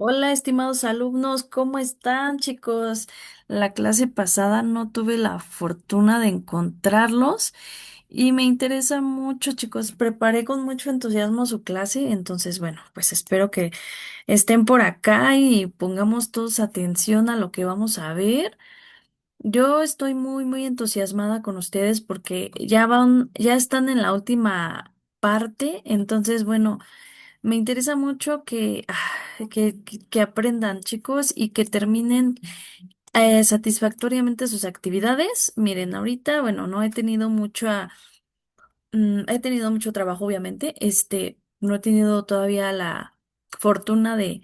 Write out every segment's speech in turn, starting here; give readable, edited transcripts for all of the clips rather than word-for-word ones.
Hola, estimados alumnos, ¿cómo están, chicos? La clase pasada no tuve la fortuna de encontrarlos y me interesa mucho, chicos. Preparé con mucho entusiasmo su clase, entonces, bueno, pues espero que estén por acá y pongamos todos atención a lo que vamos a ver. Yo estoy muy entusiasmada con ustedes porque ya están en la última parte, entonces, bueno. Me interesa mucho que aprendan, chicos, y que terminen satisfactoriamente sus actividades. Miren, ahorita, bueno, no he tenido he tenido mucho trabajo, obviamente. No he tenido todavía la fortuna de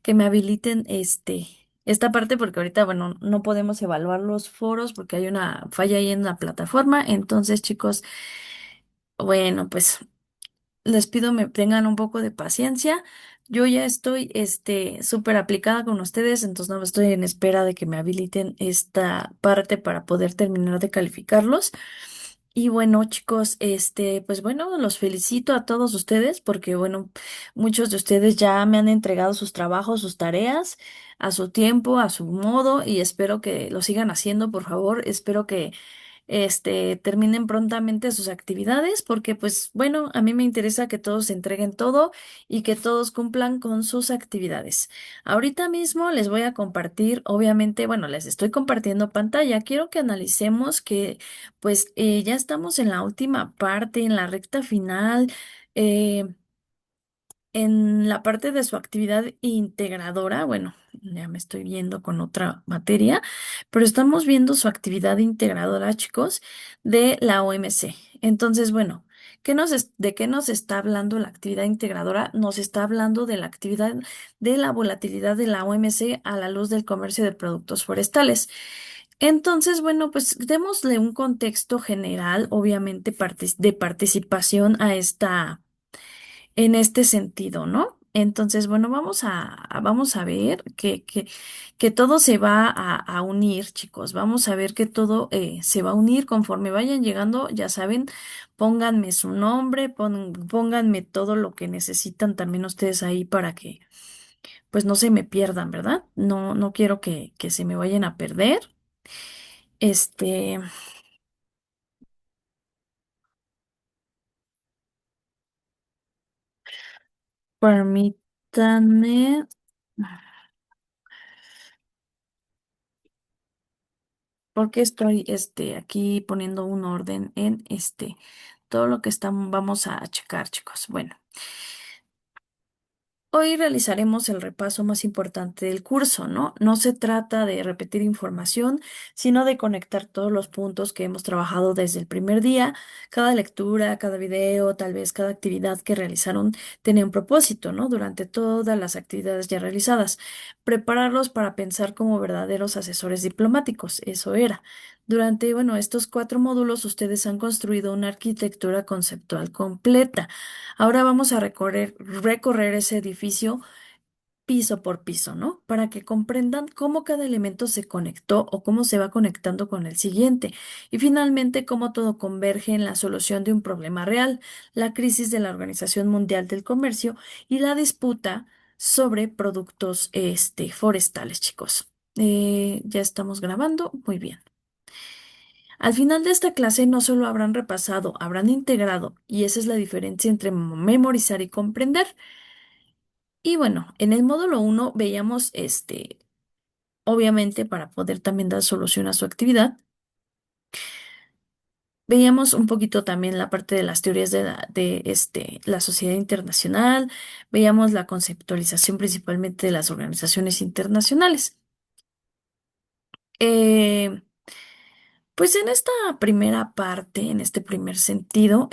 que me habiliten esta parte, porque ahorita, bueno, no podemos evaluar los foros porque hay una falla ahí en la plataforma. Entonces, chicos, bueno, pues. Les pido me tengan un poco de paciencia. Yo ya estoy, súper aplicada con ustedes, entonces no estoy en espera de que me habiliten esta parte para poder terminar de calificarlos. Y bueno, chicos, pues bueno, los felicito a todos ustedes porque, bueno, muchos de ustedes ya me han entregado sus trabajos, sus tareas a su tiempo, a su modo, y espero que lo sigan haciendo, por favor. Espero que terminen prontamente sus actividades, porque pues bueno, a mí me interesa que todos entreguen todo y que todos cumplan con sus actividades. Ahorita mismo les voy a compartir, obviamente, bueno, les estoy compartiendo pantalla. Quiero que analicemos que pues ya estamos en la última parte, en la recta final. eh, en la parte de su actividad integradora, bueno, ya me estoy viendo con otra materia, pero estamos viendo su actividad integradora, chicos, de la OMC. Entonces, bueno, ¿de qué nos está hablando la actividad integradora? Nos está hablando de la actividad de la volatilidad de la OMC a la luz del comercio de productos forestales. Entonces, bueno, pues démosle un contexto general, obviamente, de participación a esta en este sentido, ¿no? Entonces, bueno, vamos a ver que todo se va a unir, chicos. Vamos a ver que todo se va a unir conforme vayan llegando, ya saben, pónganme su nombre, pónganme todo lo que necesitan también ustedes ahí para que, pues, no se me pierdan, ¿verdad? No quiero que se me vayan a perder. Este, permítanme. Porque estoy aquí poniendo un orden en todo lo que vamos a checar, chicos. Bueno, hoy realizaremos el repaso más importante del curso, ¿no? No se trata de repetir información, sino de conectar todos los puntos que hemos trabajado desde el primer día. Cada lectura, cada video, tal vez cada actividad que realizaron tenía un propósito, ¿no? Durante todas las actividades ya realizadas. Prepararlos para pensar como verdaderos asesores diplomáticos, eso era. Durante, bueno, estos 4 módulos ustedes han construido una arquitectura conceptual completa. Ahora vamos a recorrer ese edificio piso por piso, ¿no? Para que comprendan cómo cada elemento se conectó o cómo se va conectando con el siguiente. Y finalmente, cómo todo converge en la solución de un problema real, la crisis de la Organización Mundial del Comercio y la disputa sobre productos, forestales, chicos. Ya estamos grabando. Muy bien. Al final de esta clase no solo habrán repasado, habrán integrado, y esa es la diferencia entre memorizar y comprender. Y bueno, en el módulo uno veíamos obviamente para poder también dar solución a su actividad, veíamos un poquito también la parte de las teorías la sociedad internacional, veíamos la conceptualización principalmente de las organizaciones internacionales. Eh, Pues en esta primera parte, en este primer sentido,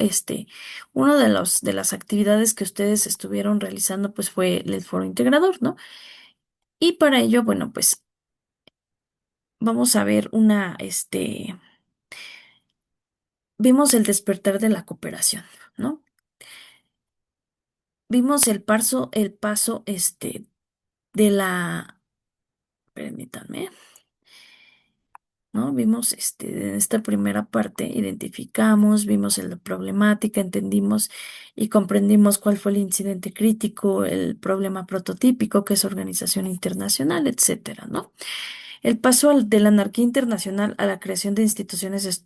uno de de las actividades que ustedes estuvieron realizando, pues fue el foro integrador, ¿no? Y para ello, bueno, pues vamos a ver vimos el despertar de la cooperación, ¿no? Vimos el paso, de la, permítanme, ¿no? Vimos en esta primera parte, identificamos, vimos la problemática, entendimos y comprendimos cuál fue el incidente crítico, el problema prototípico, que es organización internacional, etcétera, ¿no? El paso de la anarquía internacional a la creación de instituciones,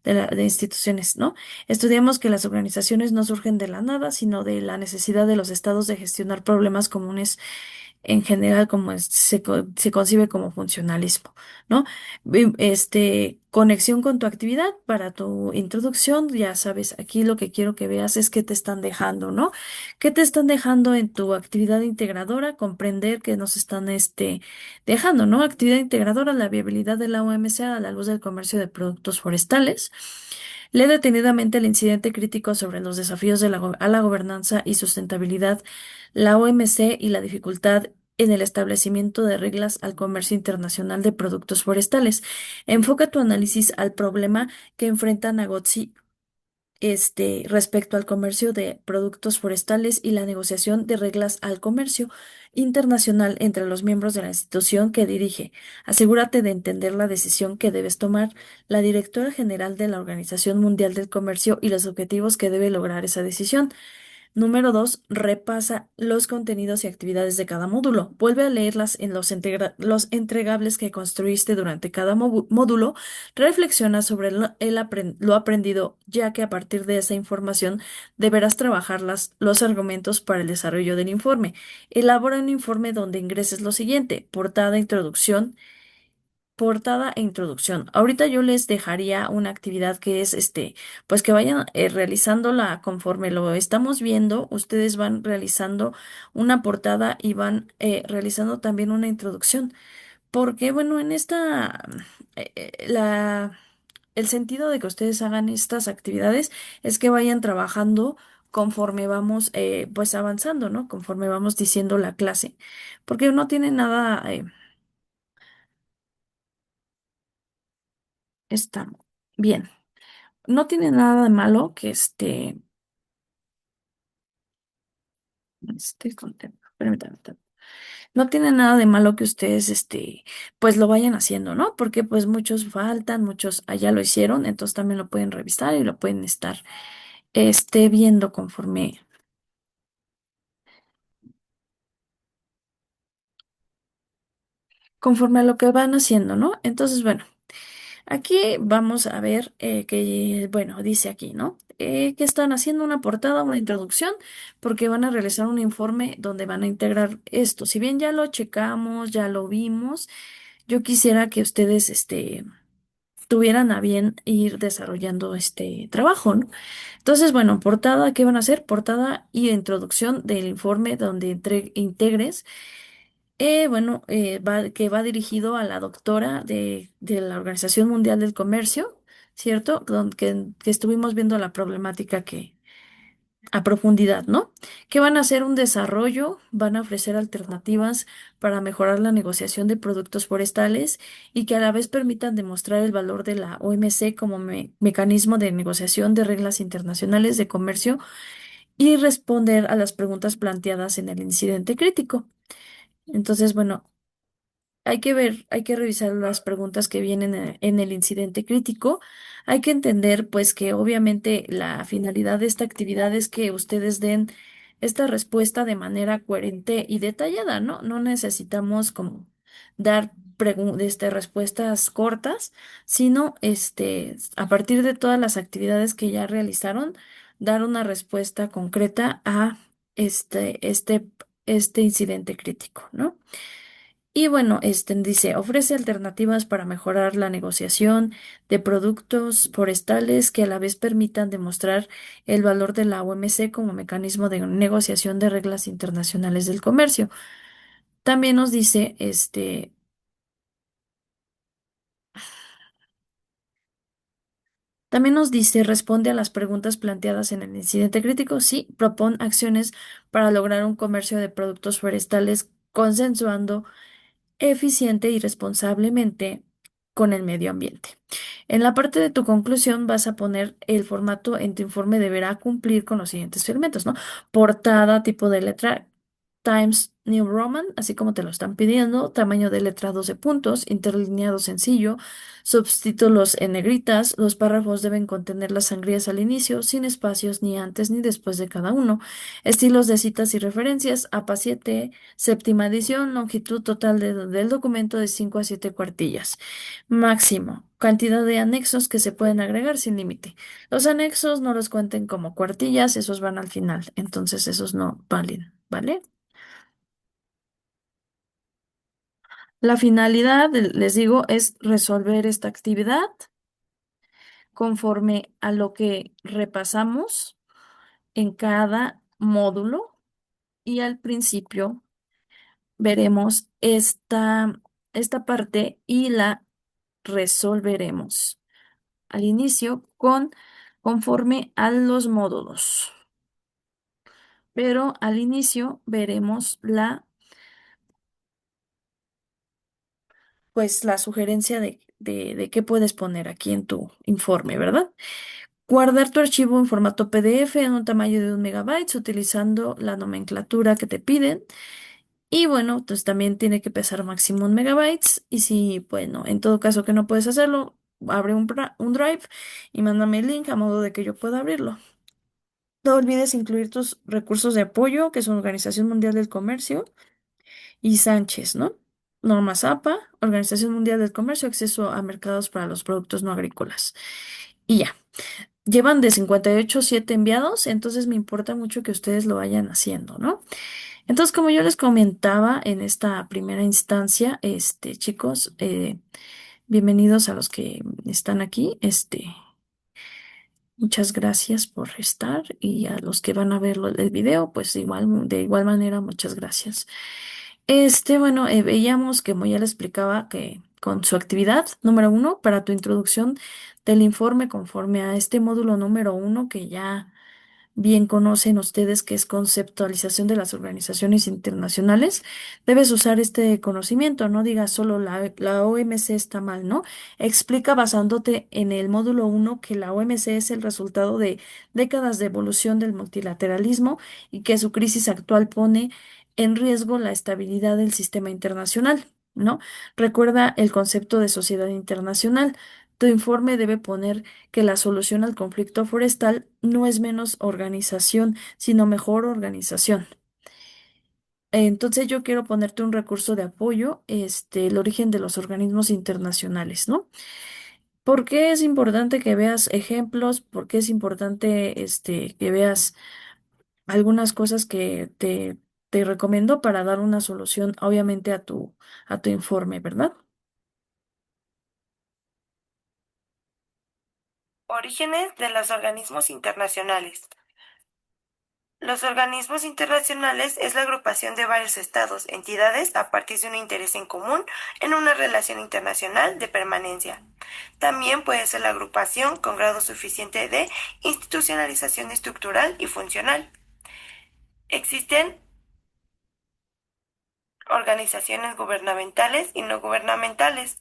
de instituciones, ¿no? Estudiamos que las organizaciones no surgen de la nada, sino de la necesidad de los estados de gestionar problemas comunes en general, como se concibe como funcionalismo, ¿no? Conexión con tu actividad para tu introducción, ya sabes, aquí lo que quiero que veas es qué te están dejando, ¿no? ¿Qué te están dejando en tu actividad integradora? Comprender que nos están, dejando, ¿no? Actividad integradora, la viabilidad de la OMC a la luz del comercio de productos forestales. Lee detenidamente el incidente crítico sobre los desafíos a la gobernanza y sustentabilidad, la OMC y la dificultad en el establecimiento de reglas al comercio internacional de productos forestales. Enfoca tu análisis al problema que enfrenta Nagotsi respecto al comercio de productos forestales y la negociación de reglas al comercio internacional entre los miembros de la institución que dirige. Asegúrate de entender la decisión que debes tomar la directora general de la Organización Mundial del Comercio y los objetivos que debe lograr esa decisión. Número 2, repasa los contenidos y actividades de cada módulo. Vuelve a leerlas en los entregables que construiste durante cada módulo. Reflexiona sobre lo aprendido, ya que a partir de esa información deberás trabajar los argumentos para el desarrollo del informe. Elabora un informe donde ingreses lo siguiente: portada, introducción. Portada e introducción. Ahorita yo les dejaría una actividad que es pues que vayan realizándola conforme lo estamos viendo. Ustedes van realizando una portada y van realizando también una introducción. Porque, bueno, en el sentido de que ustedes hagan estas actividades es que vayan trabajando conforme vamos pues avanzando, ¿no? Conforme vamos diciendo la clase. Porque no tiene nada, está bien. No tiene nada de malo que esté contento. Permítame, no tiene nada de malo que ustedes, pues lo vayan haciendo, ¿no? Porque pues muchos faltan, muchos allá lo hicieron, entonces también lo pueden revisar y lo pueden estar, viendo conforme a lo que van haciendo, ¿no? Entonces, bueno. Aquí vamos a ver que, bueno, dice aquí, ¿no? Que están haciendo una portada, una introducción, porque van a realizar un informe donde van a integrar esto. Si bien ya lo checamos, ya lo vimos, yo quisiera que ustedes, tuvieran a bien ir desarrollando este trabajo, ¿no? Entonces, bueno, portada, ¿qué van a hacer? Portada y introducción del informe donde integres bueno, que va dirigido a la doctora de la Organización Mundial del Comercio, ¿cierto? Que estuvimos viendo la problemática a profundidad, ¿no? Que van a hacer un desarrollo, van a ofrecer alternativas para mejorar la negociación de productos forestales y que a la vez permitan demostrar el valor de la OMC como mecanismo de negociación de reglas internacionales de comercio y responder a las preguntas planteadas en el incidente crítico. Entonces, bueno, hay que revisar las preguntas que vienen en el incidente crítico. Hay que entender, pues, que obviamente la finalidad de esta actividad es que ustedes den esta respuesta de manera coherente y detallada, ¿no? No necesitamos como dar respuestas cortas, sino, a partir de todas las actividades que ya realizaron, dar una respuesta concreta a este incidente crítico, ¿no? Y bueno, dice, ofrece alternativas para mejorar la negociación de productos forestales que a la vez permitan demostrar el valor de la OMC como mecanismo de negociación de reglas internacionales del comercio. También nos dice, también nos dice, responde a las preguntas planteadas en el incidente crítico. Sí, propone acciones para lograr un comercio de productos forestales consensuando eficiente y responsablemente con el medio ambiente. En la parte de tu conclusión vas a poner el formato en tu informe deberá cumplir con los siguientes elementos, ¿no? Portada, tipo de letra, Times New Roman, así como te lo están pidiendo, tamaño de letra 12 puntos, interlineado sencillo, subtítulos en negritas, los párrafos deben contener las sangrías al inicio, sin espacios ni antes ni después de cada uno, estilos de citas y referencias, APA 7, séptima edición, longitud total del documento de 5 a 7 cuartillas, máximo, cantidad de anexos que se pueden agregar sin límite. Los anexos no los cuenten como cuartillas, esos van al final, entonces esos no valen, ¿vale? La finalidad, les digo, es resolver esta actividad conforme a lo que repasamos en cada módulo y al principio veremos esta parte y la resolveremos al inicio conforme a los módulos. Pero al inicio veremos pues la sugerencia de qué puedes poner aquí en tu informe, ¿verdad? Guardar tu archivo en formato PDF en un tamaño de 1 MB utilizando la nomenclatura que te piden. Y bueno, pues también tiene que pesar máximo 1 MB. Y si, bueno, en todo caso que no puedes hacerlo, abre un Drive y mándame el link a modo de que yo pueda abrirlo. No olvides incluir tus recursos de apoyo, que son Organización Mundial del Comercio y Sánchez, ¿no? Normas APA, Organización Mundial del Comercio, acceso a mercados para los productos no agrícolas. Y ya. Llevan de 58 7 enviados, entonces me importa mucho que ustedes lo vayan haciendo, ¿no? Entonces, como yo les comentaba en esta primera instancia, chicos, bienvenidos a los que están aquí. Muchas gracias por estar y a los que van a ver el video, pues de igual manera, muchas gracias. Bueno, veíamos que, como ya le explicaba, que con su actividad número 1, para tu introducción del informe conforme a este módulo número 1 que ya bien conocen ustedes, que es conceptualización de las organizaciones internacionales, debes usar este conocimiento, no digas solo la OMC está mal, ¿no? Explica basándote en el módulo 1 que la OMC es el resultado de décadas de evolución del multilateralismo y que su crisis actual pone en riesgo la estabilidad del sistema internacional, ¿no? Recuerda el concepto de sociedad internacional. Tu informe debe poner que la solución al conflicto forestal no es menos organización, sino mejor organización. Entonces yo quiero ponerte un recurso de apoyo, el origen de los organismos internacionales, ¿no? ¿Por qué es importante que veas ejemplos? ¿Por qué es importante, que veas algunas cosas que te recomiendo para dar una solución, obviamente, a tu informe, ¿verdad? Orígenes de los organismos internacionales. Los organismos internacionales es la agrupación de varios estados, entidades a partir de un interés en común en una relación internacional de permanencia. También puede ser la agrupación con grado suficiente de institucionalización estructural y funcional. Existen organizaciones gubernamentales y no gubernamentales.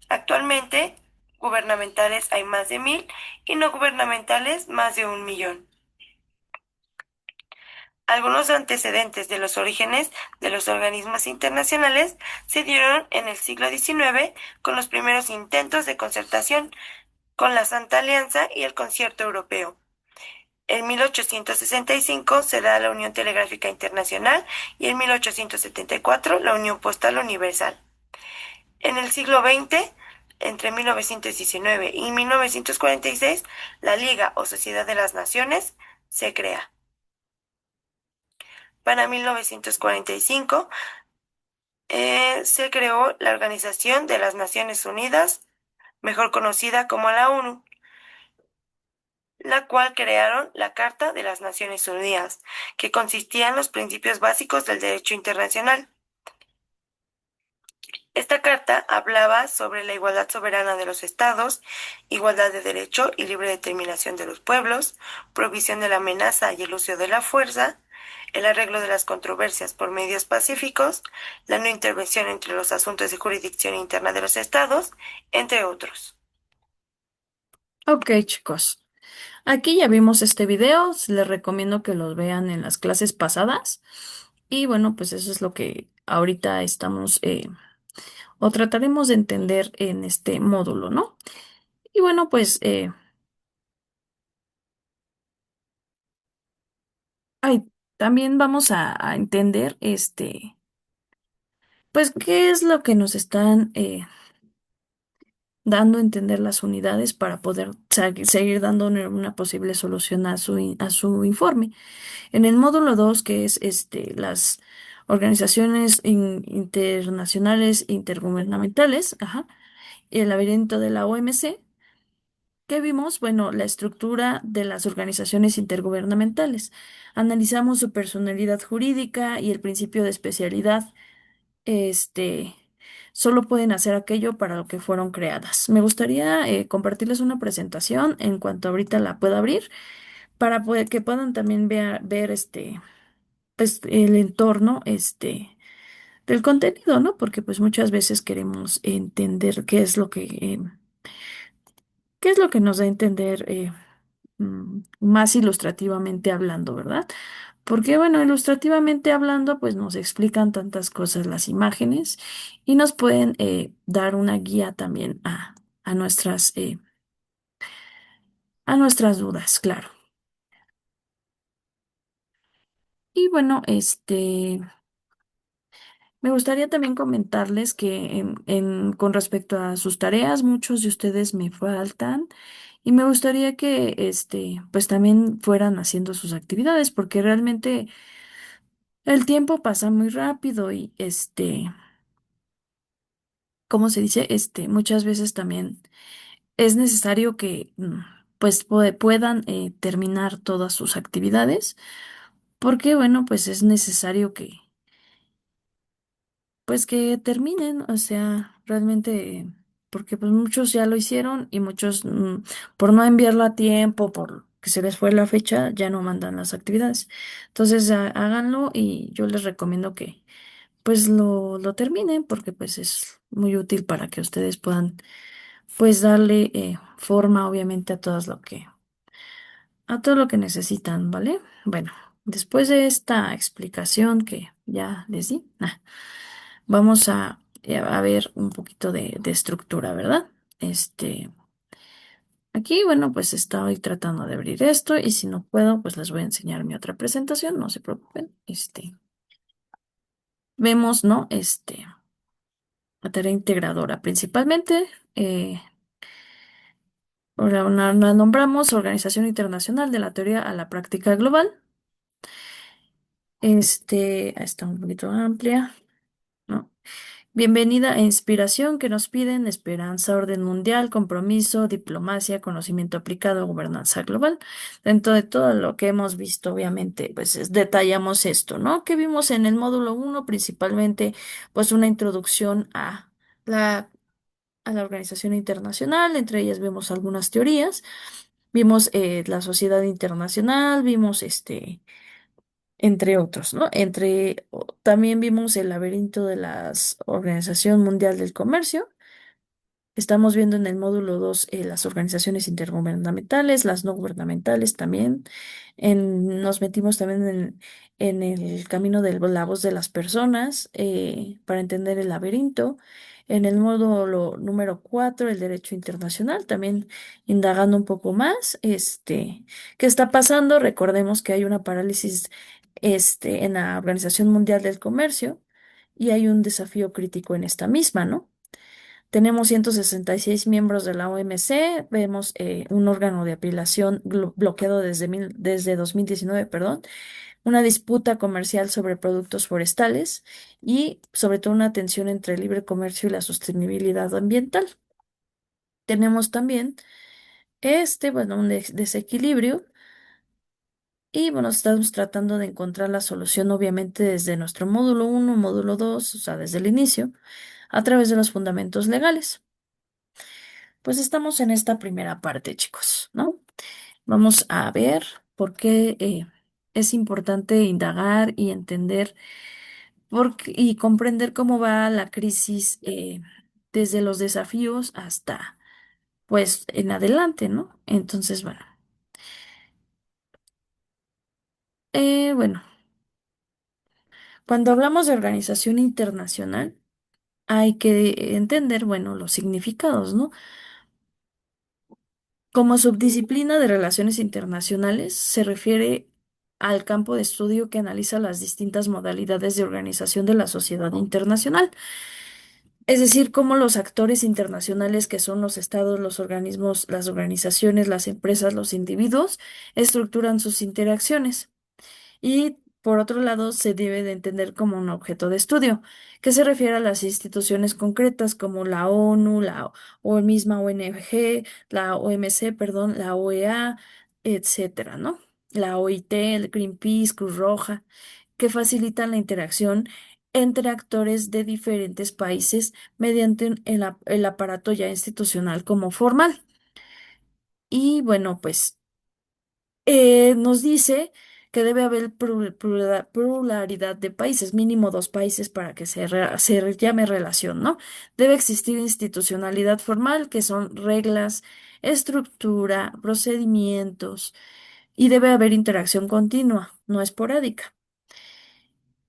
Actualmente, gubernamentales hay más de 1000 y no gubernamentales más de 1 millón. Algunos antecedentes de los orígenes de los organismos internacionales se dieron en el siglo XIX con los primeros intentos de concertación con la Santa Alianza y el Concierto Europeo. En 1865 se da la Unión Telegráfica Internacional y en 1874 la Unión Postal Universal. En el siglo XX, entre 1919 y 1946, la Liga o Sociedad de las Naciones se crea. Para 1945 se creó la Organización de las Naciones Unidas, mejor conocida como la ONU, la cual crearon la Carta de las Naciones Unidas, que consistía en los principios básicos del derecho internacional. Esta carta hablaba sobre la igualdad soberana de los estados, igualdad de derecho y libre determinación de los pueblos, prohibición de la amenaza y el uso de la fuerza, el arreglo de las controversias por medios pacíficos, la no intervención entre los asuntos de jurisdicción interna de los estados, entre otros. Ok, chicos. Aquí ya vimos este video, les recomiendo que los vean en las clases pasadas. Y bueno, pues eso es lo que ahorita estamos o trataremos de entender en este módulo, ¿no? Y bueno, pues ay, también vamos a entender pues qué es lo que nos están dando a entender las unidades para poder seguir dando una posible solución a a su informe. En el módulo 2 que es las organizaciones internacionales intergubernamentales, ajá, y el laberinto de la OMC, ¿qué vimos? Bueno, la estructura de las organizaciones intergubernamentales. Analizamos su personalidad jurídica y el principio de especialidad. Este, solo pueden hacer aquello para lo que fueron creadas. Me gustaría compartirles una presentación en cuanto ahorita la pueda abrir para que puedan también ver pues, el entorno del contenido, ¿no? Porque pues muchas veces queremos entender qué es lo que nos da a entender más ilustrativamente hablando, ¿verdad? Porque, bueno, ilustrativamente hablando, pues nos explican tantas cosas las imágenes y nos pueden dar una guía también a a nuestras dudas, claro. Y bueno, me gustaría también comentarles que con respecto a sus tareas, muchos de ustedes me faltan y me gustaría que, pues también fueran haciendo sus actividades porque realmente el tiempo pasa muy rápido y, ¿cómo se dice? Muchas veces también es necesario que pues puedan terminar todas sus actividades porque bueno pues es necesario que pues que terminen, o sea, realmente porque pues muchos ya lo hicieron y muchos por no enviarlo a tiempo, por que se les fue la fecha, ya no mandan las actividades. Entonces háganlo y yo les recomiendo que pues lo terminen porque pues es muy útil para que ustedes puedan pues darle forma obviamente a todo lo que necesitan, ¿vale? Bueno, después de esta explicación que ya les di, vamos a ver un poquito de estructura, ¿verdad? Aquí, bueno, pues estoy tratando de abrir esto y si no puedo, pues les voy a enseñar mi otra presentación, no se preocupen. Vemos, ¿no? La tarea integradora principalmente. Ahora la nombramos Organización Internacional de la Teoría a la Práctica Global. Está un poquito amplia, ¿no? Bienvenida e inspiración que nos piden esperanza, orden mundial, compromiso, diplomacia, conocimiento aplicado, gobernanza global. Dentro de todo lo que hemos visto, obviamente, pues detallamos esto, ¿no? Que vimos en el módulo uno principalmente, pues una introducción la, a la organización internacional, entre ellas vemos algunas teorías. Vimos la sociedad internacional, vimos entre otros, ¿no? También vimos el laberinto de la Organización Mundial del Comercio. Estamos viendo en el módulo 2 las organizaciones intergubernamentales, las no gubernamentales también. Nos metimos también en el camino de la voz de las personas para entender el laberinto. En el módulo número 4 el derecho internacional, también indagando un poco más. ¿Qué está pasando? Recordemos que hay una parálisis en la Organización Mundial del Comercio y hay un desafío crítico en esta misma, ¿no? Tenemos 166 miembros de la OMC, vemos un órgano de apelación bloqueado desde 2019, perdón, una disputa comercial sobre productos forestales y sobre todo una tensión entre el libre comercio y la sostenibilidad ambiental. Tenemos también bueno, un desequilibrio y bueno, estamos tratando de encontrar la solución obviamente desde nuestro módulo uno, módulo 2, o sea, desde el inicio, a través de los fundamentos legales. Pues estamos en esta primera parte, chicos, ¿no? Vamos a ver por qué es importante indagar y entender y comprender cómo va la crisis desde los desafíos hasta, pues, en adelante, ¿no? Entonces, bueno, Cuando hablamos de organización internacional, hay que entender, bueno, los significados, ¿no? Como subdisciplina de relaciones internacionales, se refiere al campo de estudio que analiza las distintas modalidades de organización de la sociedad internacional. Es decir, cómo los actores internacionales, que son los estados, los organismos, las organizaciones, las empresas, los individuos, estructuran sus interacciones. Y por otro lado, se debe de entender como un objeto de estudio, que se refiere a las instituciones concretas como la ONU, o misma ONG, la OMC, perdón, la OEA, etcétera, ¿no? La OIT, el Greenpeace, Cruz Roja, que facilitan la interacción entre actores de diferentes países mediante el aparato ya institucional como formal. Y bueno, pues nos dice que debe haber pluralidad de países, mínimo dos países para que se llame relación, ¿no? Debe existir institucionalidad formal, que son reglas, estructura, procedimientos, y debe haber interacción continua, no esporádica.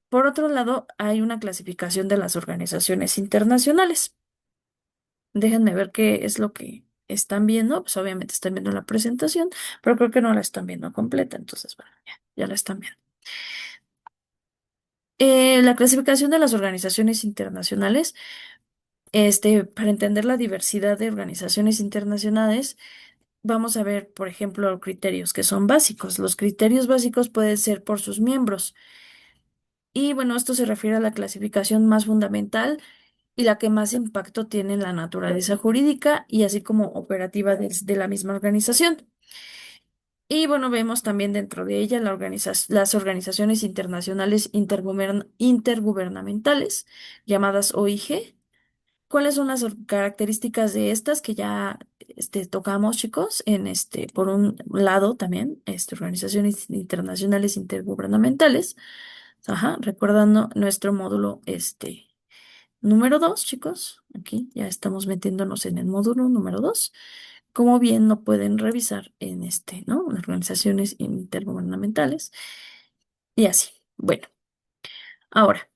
Por otro lado, hay una clasificación de las organizaciones internacionales. Déjenme ver qué es lo que están viendo. Pues obviamente están viendo la presentación, pero creo que no la están viendo completa. Entonces, bueno, ya la están viendo. La clasificación de las organizaciones internacionales, para entender la diversidad de organizaciones internacionales, vamos a ver, por ejemplo, criterios que son básicos. Los criterios básicos pueden ser por sus miembros. Y bueno, esto se refiere a la clasificación más fundamental y la que más impacto tiene en la naturaleza jurídica y así como operativa de la misma organización. Y bueno, vemos también dentro de ella las organizaciones internacionales intergubernamentales, llamadas OIG. ¿Cuáles son las características de estas que ya tocamos, chicos? Por un lado también, organizaciones internacionales intergubernamentales. Ajá, recordando nuestro módulo número 2, chicos. Aquí ya estamos metiéndonos en el módulo número 2. Como bien lo pueden revisar en ¿no? Las organizaciones intergubernamentales y así. Bueno, ahora,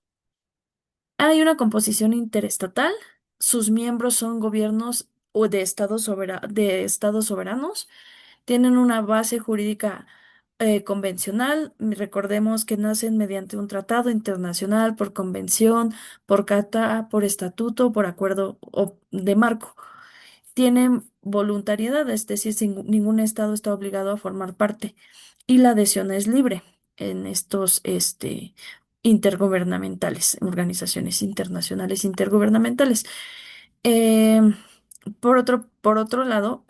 hay una composición interestatal. Sus miembros son gobiernos o de estados soberanos. Tienen una base jurídica convencional. Recordemos que nacen mediante un tratado internacional, por convención, por carta, por estatuto, por acuerdo de marco. Tienen voluntariedad, es decir, ningún estado está obligado a formar parte. Y la adhesión es libre en estos intergubernamentales, organizaciones internacionales intergubernamentales. Em, por otro lado,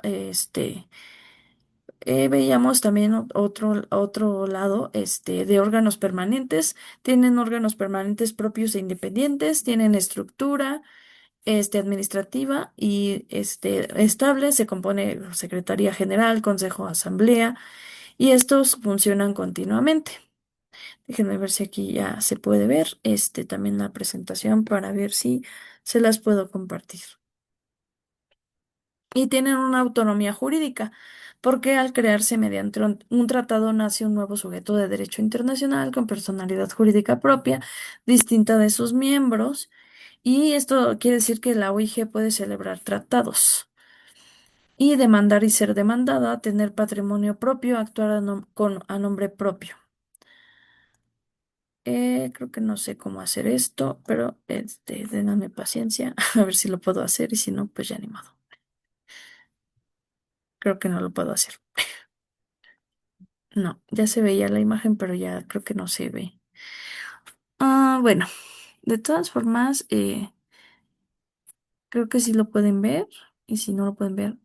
veíamos también otro lado de órganos permanentes. Tienen órganos permanentes propios e independientes, tienen estructura administrativa y estable. Se compone Secretaría General, Consejo, Asamblea, y estos funcionan continuamente. Déjenme ver si aquí ya se puede ver también la presentación para ver si se las puedo compartir. Y tienen una autonomía jurídica, porque al crearse mediante un tratado nace un nuevo sujeto de derecho internacional con personalidad jurídica propia, distinta de sus miembros, y esto quiere decir que la OIG puede celebrar tratados y demandar y ser demandada, tener patrimonio propio, actuar a nombre propio. Creo que no sé cómo hacer esto, pero denme paciencia a ver si lo puedo hacer y si no, pues ya ni modo. Creo que no lo puedo hacer. No, ya se veía la imagen, pero ya creo que no se ve. Bueno, de todas formas, creo que sí lo pueden ver. Y si no lo pueden ver,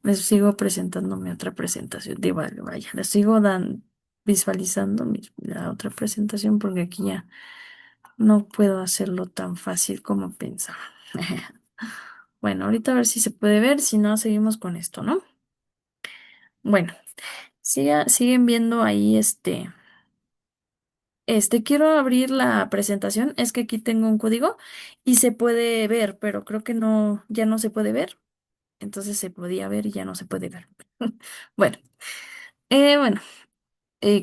les sigo presentando mi otra presentación. Digo, vaya, les sigo visualizando la otra presentación porque aquí ya no puedo hacerlo tan fácil como pensaba. Bueno, ahorita a ver si se puede ver, si no, seguimos con esto, ¿no? Bueno, siguen viendo ahí quiero abrir la presentación. Es que aquí tengo un código y se puede ver, pero creo que no, ya no se puede ver. Entonces se podía ver y ya no se puede ver. Bueno, bueno,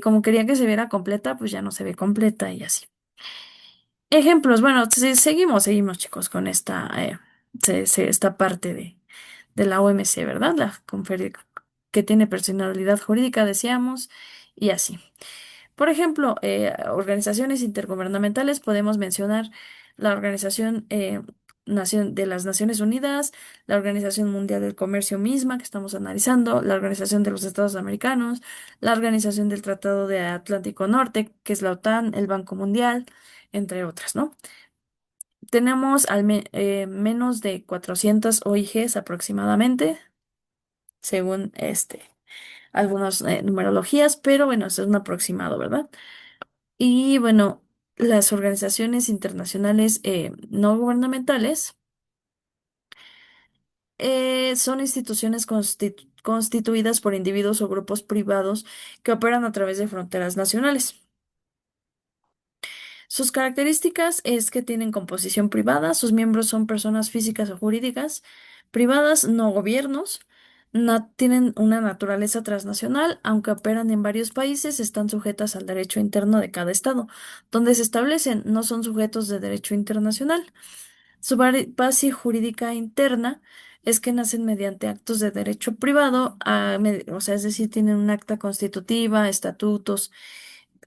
como quería que se viera completa, pues ya no se ve completa y así. Ejemplos, bueno, seguimos chicos con esta parte de la OMC, ¿verdad? Que tiene personalidad jurídica, decíamos, y así. Por ejemplo, organizaciones intergubernamentales, podemos mencionar la Organización de las Naciones Unidas, la Organización Mundial del Comercio misma que estamos analizando, la Organización de los Estados Americanos, la Organización del Tratado de Atlántico Norte, que es la OTAN, el Banco Mundial, entre otras, ¿no? Tenemos menos de 400 OIGs aproximadamente, según algunas numerologías, pero bueno, eso es un aproximado, ¿verdad? Y bueno, las organizaciones internacionales no gubernamentales son instituciones constituidas por individuos o grupos privados que operan a través de fronteras nacionales. Sus características es que tienen composición privada, sus miembros son personas físicas o jurídicas, privadas, no gobiernos, tienen una naturaleza transnacional, aunque operan en varios países, están sujetas al derecho interno de cada estado. Donde se establecen, no son sujetos de derecho internacional. Su base jurídica interna es que nacen mediante actos de derecho privado, o sea, es decir, tienen un acta constitutiva, estatutos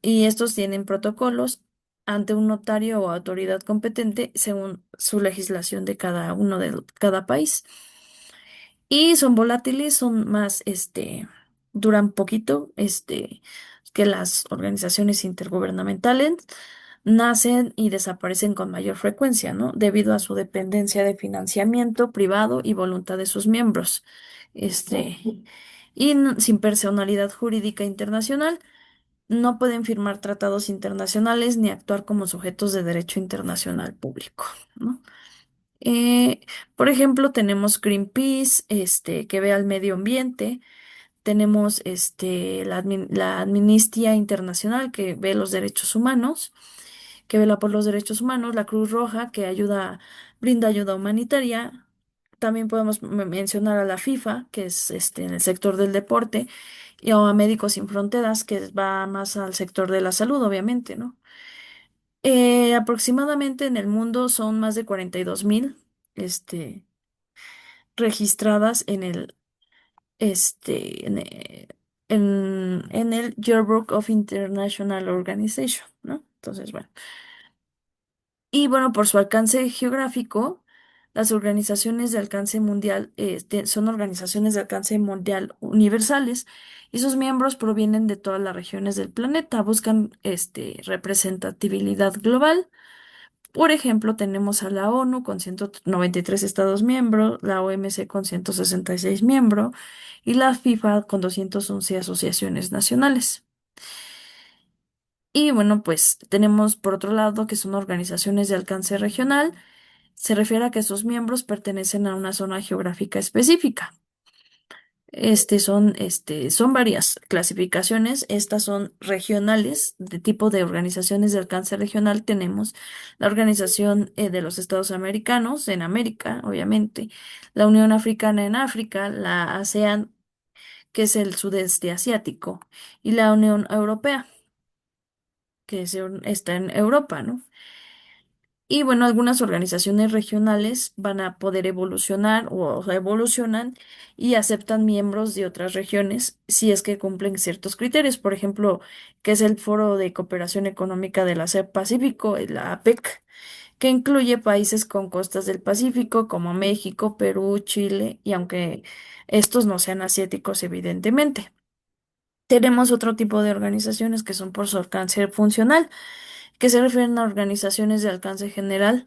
y estos tienen protocolos ante un notario o autoridad competente según su legislación de cada uno de cada país. Y son volátiles, son más, duran poquito, que las organizaciones intergubernamentales. Nacen y desaparecen con mayor frecuencia, ¿no? Debido a su dependencia de financiamiento privado y voluntad de sus miembros. Este, sin personalidad jurídica internacional no pueden firmar tratados internacionales ni actuar como sujetos de derecho internacional público, ¿no? Eh, por ejemplo, tenemos Greenpeace, que ve al medio ambiente. Tenemos la Amnistía Internacional, que ve los derechos humanos, que vela por los derechos humanos. La Cruz Roja, que brinda ayuda humanitaria. También podemos mencionar a la FIFA, que es en el sector del deporte, y a Médicos Sin Fronteras, que va más al sector de la salud, obviamente, ¿no? Aproximadamente en el mundo son más de 42.000 este, registradas en el Yearbook of International Organization, ¿no? Entonces, bueno. Y bueno, por su alcance geográfico, las organizaciones de alcance mundial son organizaciones de alcance mundial universales y sus miembros provienen de todas las regiones del planeta, buscan representatividad global. Por ejemplo, tenemos a la ONU con 193 estados miembros, la OMC con 166 miembros y la FIFA con 211 asociaciones nacionales. Y bueno, pues tenemos por otro lado que son organizaciones de alcance regional. Se refiere a que sus miembros pertenecen a una zona geográfica específica. Son varias clasificaciones. Estas son regionales, de tipo de organizaciones de alcance regional. Tenemos la Organización de los Estados Americanos en América, obviamente, la Unión Africana en África, la ASEAN, que es el sudeste asiático, y la Unión Europea, que está en Europa, ¿no? Y bueno, algunas organizaciones regionales van a poder evolucionar o evolucionan y aceptan miembros de otras regiones si es que cumplen ciertos criterios. Por ejemplo, que es el Foro de Cooperación Económica del Asia Pacífico, la APEC, que incluye países con costas del Pacífico como México, Perú, Chile, y aunque estos no sean asiáticos, evidentemente. Tenemos otro tipo de organizaciones que son por su alcance funcional, que se refieren a organizaciones de alcance general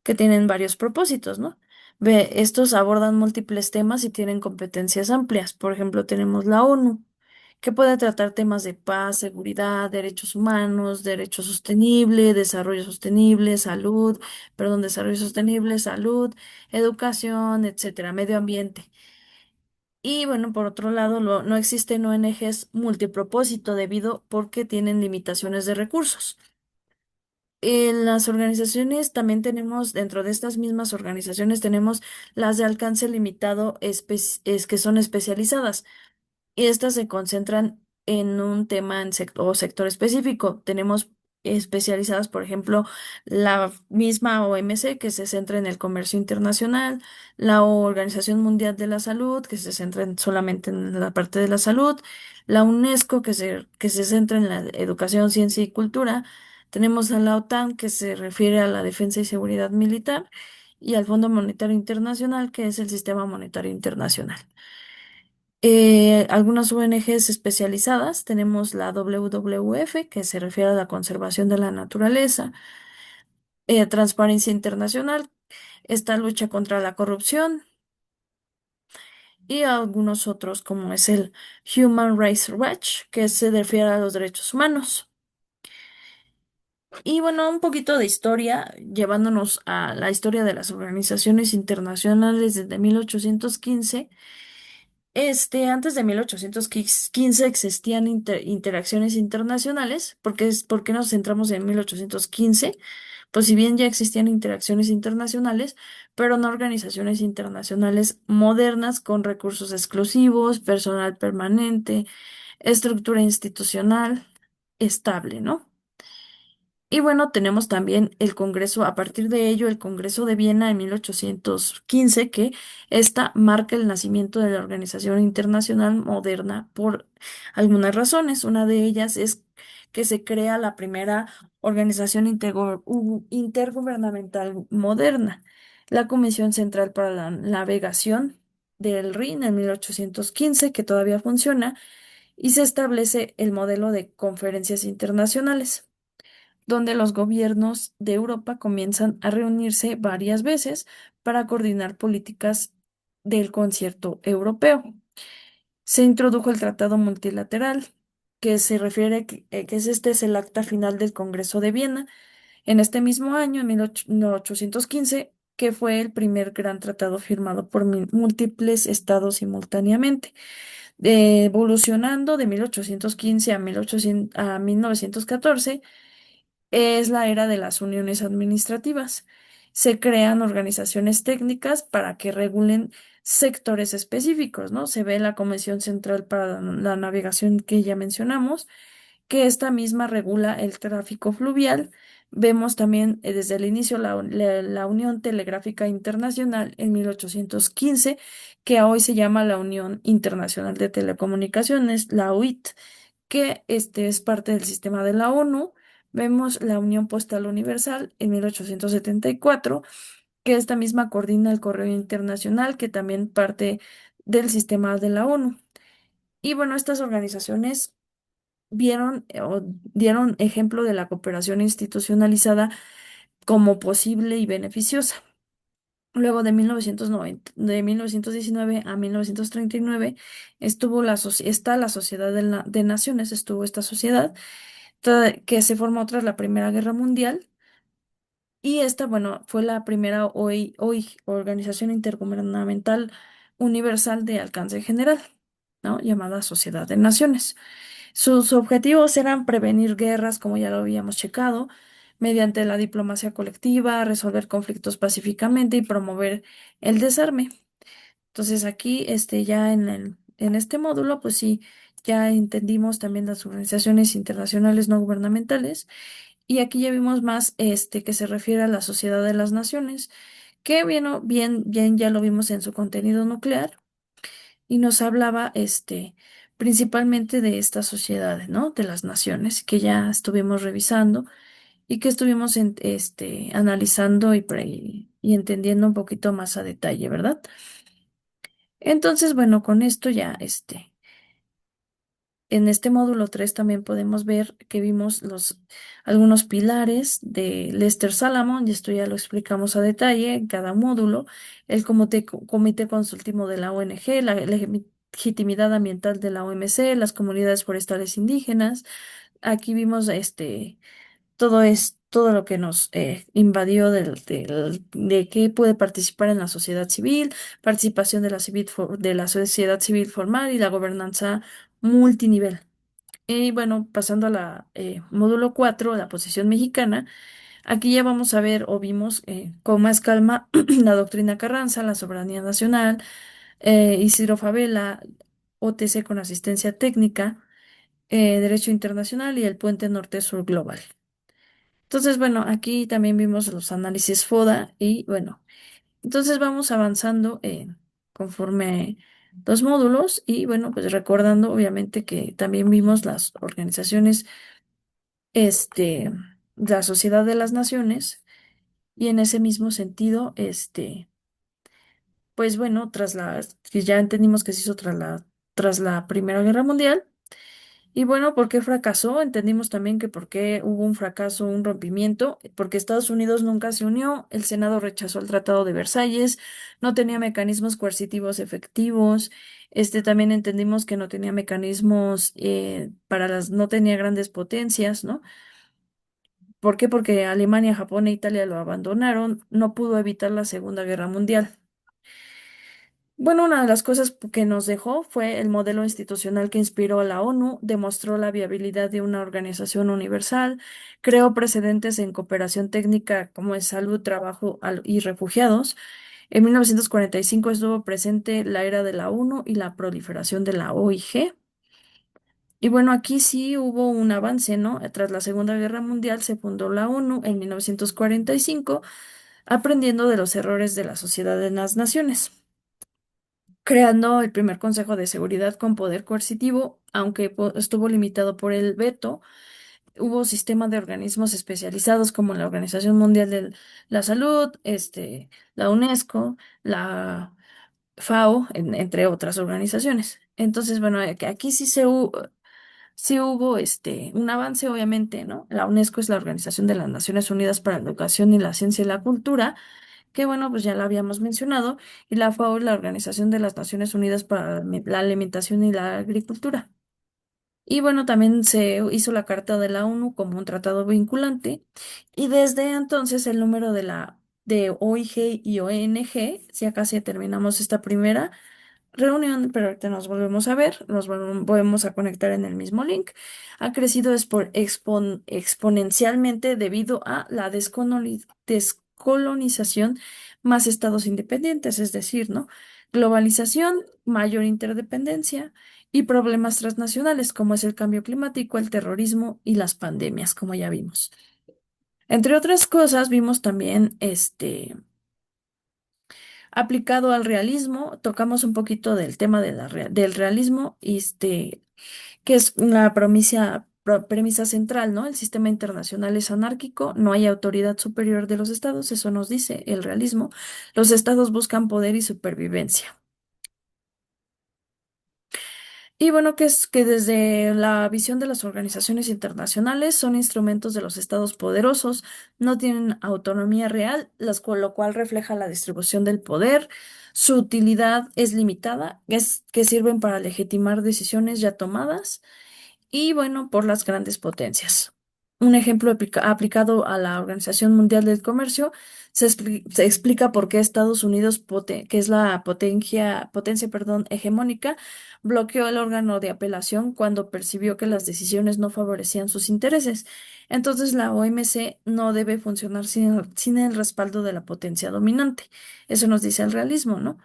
que tienen varios propósitos, ¿no? Estos abordan múltiples temas y tienen competencias amplias. Por ejemplo, tenemos la ONU, que puede tratar temas de paz, seguridad, derechos humanos, derecho sostenible, desarrollo sostenible, salud, educación, etcétera, medio ambiente. Y bueno, por otro lado, no existen ONGs multipropósito debido porque tienen limitaciones de recursos. En las organizaciones también tenemos, dentro de estas mismas organizaciones, tenemos las de alcance limitado que son especializadas y estas se concentran en un tema o sector específico. Tenemos especializadas, por ejemplo, la misma OMC, que se centra en el comercio internacional, la Organización Mundial de la Salud, que se centra solamente en la parte de la salud, la UNESCO, que se centra en la educación, ciencia y cultura. Tenemos a la OTAN, que se refiere a la defensa y seguridad militar, y al Fondo Monetario Internacional, que es el Sistema Monetario Internacional. Algunas ONGs especializadas, tenemos la WWF, que se refiere a la conservación de la naturaleza, Transparencia Internacional, esta lucha contra la corrupción y algunos otros como es el Human Rights Watch, que se refiere a los derechos humanos. Y bueno, un poquito de historia, llevándonos a la historia de las organizaciones internacionales desde 1815. Antes de 1815 existían interacciones internacionales. ¿Por qué nos centramos en 1815? Pues si bien ya existían interacciones internacionales, pero no organizaciones internacionales modernas con recursos exclusivos, personal permanente, estructura institucional estable, ¿no? Y bueno, tenemos también el Congreso, a partir de ello, el Congreso de Viena en 1815, que esta marca el nacimiento de la Organización Internacional Moderna por algunas razones. Una de ellas es que se crea la primera organización intergubernamental moderna, la Comisión Central para la Navegación del Rin en 1815, que todavía funciona, y se establece el modelo de conferencias internacionales donde los gobiernos de Europa comienzan a reunirse varias veces para coordinar políticas del concierto europeo. Se introdujo el Tratado Multilateral, que se refiere que es el acta final del Congreso de Viena, en este mismo año, en 1815, que fue el primer gran tratado firmado por múltiples estados simultáneamente, evolucionando de 1815 a 1914 es la era de las uniones administrativas. Se crean organizaciones técnicas para que regulen sectores específicos, ¿no? Se ve la Comisión Central para la Navegación que ya mencionamos, que esta misma regula el tráfico fluvial. Vemos también desde el inicio la Unión Telegráfica Internacional en 1815, que hoy se llama la Unión Internacional de Telecomunicaciones, la UIT, que es parte del sistema de la ONU. Vemos la Unión Postal Universal en 1874, que esta misma coordina el correo internacional, que también parte del sistema de la ONU. Y bueno, estas organizaciones vieron o dieron ejemplo de la cooperación institucionalizada como posible y beneficiosa. Luego de 1990, de 1919 a 1939 está la Sociedad de Naciones, estuvo esta sociedad que se formó tras la Primera Guerra Mundial. Y esta, bueno, fue la primera hoy Organización Intergubernamental Universal de alcance general, ¿no? Llamada Sociedad de Naciones. Sus objetivos eran prevenir guerras, como ya lo habíamos checado, mediante la diplomacia colectiva, resolver conflictos pacíficamente y promover el desarme. Entonces aquí, ya en este módulo, pues sí, ya entendimos también las organizaciones internacionales no gubernamentales y aquí ya vimos más, que se refiere a la Sociedad de las Naciones, que bien ya lo vimos en su contenido nuclear y nos hablaba, principalmente de estas sociedades, ¿no? De las naciones que ya estuvimos revisando y que estuvimos analizando y entendiendo un poquito más a detalle, ¿verdad? Entonces, bueno, con esto ya, en este módulo 3 también podemos ver que vimos algunos pilares de Lester Salamon, y esto ya lo explicamos a detalle en cada módulo, el comité consultivo de la ONG, la legitimidad ambiental de la OMC, las comunidades forestales indígenas. Aquí vimos todo lo que nos invadió de qué puede participar en la sociedad civil, participación de la sociedad civil formal y la gobernanza multinivel. Y bueno, pasando a la módulo 4 la posición mexicana, aquí ya vamos a ver o vimos con más calma la doctrina Carranza, la soberanía nacional, Isidro Fabela, OTC con asistencia técnica, derecho internacional y el puente norte-sur global. Entonces, bueno, aquí también vimos los análisis FODA y bueno, entonces vamos avanzando conforme los módulos y bueno, pues recordando obviamente que también vimos las organizaciones, este, la Sociedad de las Naciones y en ese mismo sentido, pues bueno, que ya entendimos que se hizo tras la Primera Guerra Mundial. Y bueno, ¿por qué fracasó? Entendimos también que por qué hubo un fracaso, un rompimiento, porque Estados Unidos nunca se unió, el Senado rechazó el Tratado de Versalles, no tenía mecanismos coercitivos efectivos, también entendimos que no tenía mecanismos no tenía grandes potencias, ¿no? ¿Por qué? Porque Alemania, Japón e Italia lo abandonaron, no pudo evitar la Segunda Guerra Mundial. Bueno, una de las cosas que nos dejó fue el modelo institucional que inspiró a la ONU, demostró la viabilidad de una organización universal, creó precedentes en cooperación técnica como es salud, trabajo y refugiados. En 1945 estuvo presente la era de la ONU y la proliferación de la OIG. Y bueno, aquí sí hubo un avance, ¿no? Tras la Segunda Guerra Mundial se fundó la ONU en 1945, aprendiendo de los errores de la Sociedad de las Naciones, creando el primer Consejo de Seguridad con poder coercitivo, aunque estuvo limitado por el veto. Hubo sistema de organismos especializados como la Organización Mundial de la Salud, la UNESCO, la FAO, entre otras organizaciones. Entonces, bueno, que aquí sí hubo un avance, obviamente, ¿no? La UNESCO es la Organización de las Naciones Unidas para la Educación y la Ciencia y la Cultura, que bueno, pues ya la habíamos mencionado, y la FAO es la Organización de las Naciones Unidas para la Alimentación y la Agricultura. Y bueno, también se hizo la Carta de la ONU como un tratado vinculante, y desde entonces el número de OIG y ONG, si acá sí terminamos esta primera reunión, pero ahorita nos volvemos a ver, volvemos a conectar en el mismo link. Ha crecido exponencialmente debido a la descolonización más estados independientes, es decir, ¿no? Globalización, mayor interdependencia y problemas transnacionales como es el cambio climático, el terrorismo y las pandemias, como ya vimos. Entre otras cosas, vimos también aplicado al realismo, tocamos un poquito del tema del realismo, que es una premisa central, ¿no? El sistema internacional es anárquico, no hay autoridad superior de los estados, eso nos dice el realismo. Los estados buscan poder y supervivencia. Y bueno, que es que desde la visión de las organizaciones internacionales son instrumentos de los estados poderosos, no tienen autonomía real, lo cual refleja la distribución del poder. Su utilidad es limitada, que sirven para legitimar decisiones ya tomadas y bueno, por las grandes potencias. Un ejemplo aplicado a la Organización Mundial del Comercio se explica por qué Estados Unidos, que es la potencia, perdón, hegemónica, bloqueó el órgano de apelación cuando percibió que las decisiones no favorecían sus intereses. Entonces la OMC no debe funcionar sin el respaldo de la potencia dominante. Eso nos dice el realismo, ¿no?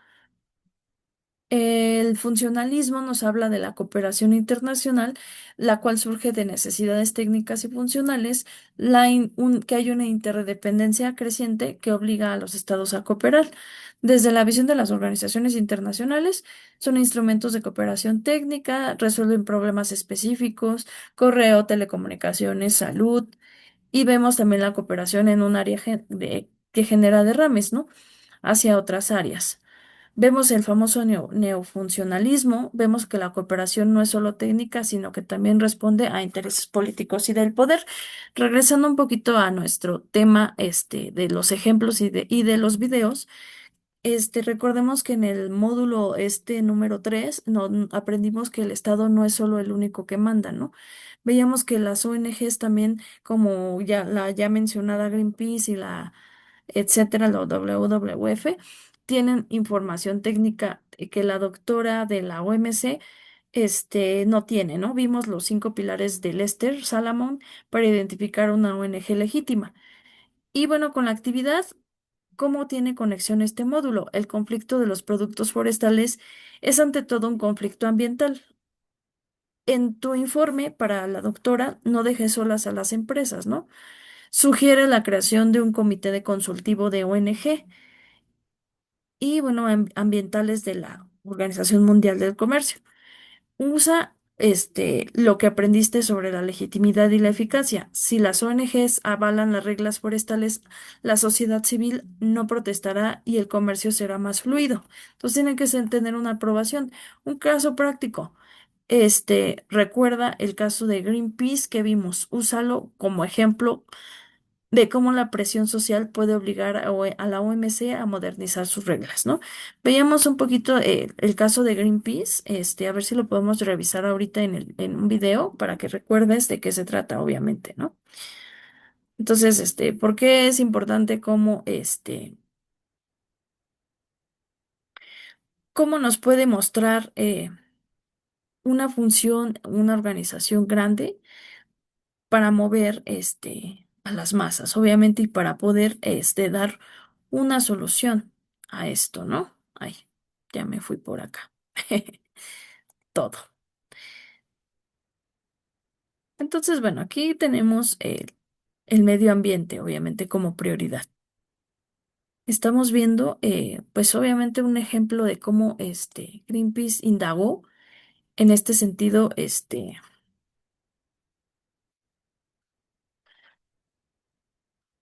El funcionalismo nos habla de la cooperación internacional, la cual surge de necesidades técnicas y funcionales, que hay una interdependencia creciente que obliga a los estados a cooperar. Desde la visión de las organizaciones internacionales, son instrumentos de cooperación técnica, resuelven problemas específicos, correo, telecomunicaciones, salud, y vemos también la cooperación en un área que genera derrames, ¿no? Hacia otras áreas. Vemos el famoso neofuncionalismo, vemos que la cooperación no es solo técnica, sino que también responde a intereses políticos y del poder. Regresando un poquito a nuestro tema, de los ejemplos y de los videos, recordemos que en el módulo número 3 aprendimos que el Estado no es solo el único que manda, ¿no? Veíamos que las ONGs también, como ya la ya mencionada Greenpeace y la etcétera, la WWF, tienen información técnica que la doctora de la OMC no tiene, ¿no? Vimos los 5 pilares de Lester Salamon para identificar una ONG legítima. Y bueno, con la actividad, ¿cómo tiene conexión este módulo? El conflicto de los productos forestales es ante todo un conflicto ambiental. En tu informe para la doctora, no dejes solas a las empresas, ¿no? Sugiere la creación de un comité de consultivo de ONG y, bueno, ambientales de la Organización Mundial del Comercio. Usa lo que aprendiste sobre la legitimidad y la eficacia. Si las ONGs avalan las reglas forestales, la sociedad civil no protestará y el comercio será más fluido. Entonces tienen que tener una aprobación. Un caso práctico. Recuerda el caso de Greenpeace que vimos. Úsalo como ejemplo de cómo la presión social puede obligar a la OMC a modernizar sus reglas, ¿no? Veíamos un poquito el caso de Greenpeace, a ver si lo podemos revisar ahorita en un video para que recuerdes de qué se trata, obviamente, ¿no? Entonces, ¿por qué es importante cómo nos puede mostrar una función, una organización grande para mover, a las masas, obviamente, y para poder, dar una solución a esto, ¿no? Ay, ya me fui por acá. Todo. Entonces, bueno, aquí tenemos el medio ambiente, obviamente, como prioridad. Estamos viendo, pues, obviamente, un ejemplo de cómo Greenpeace indagó en este sentido,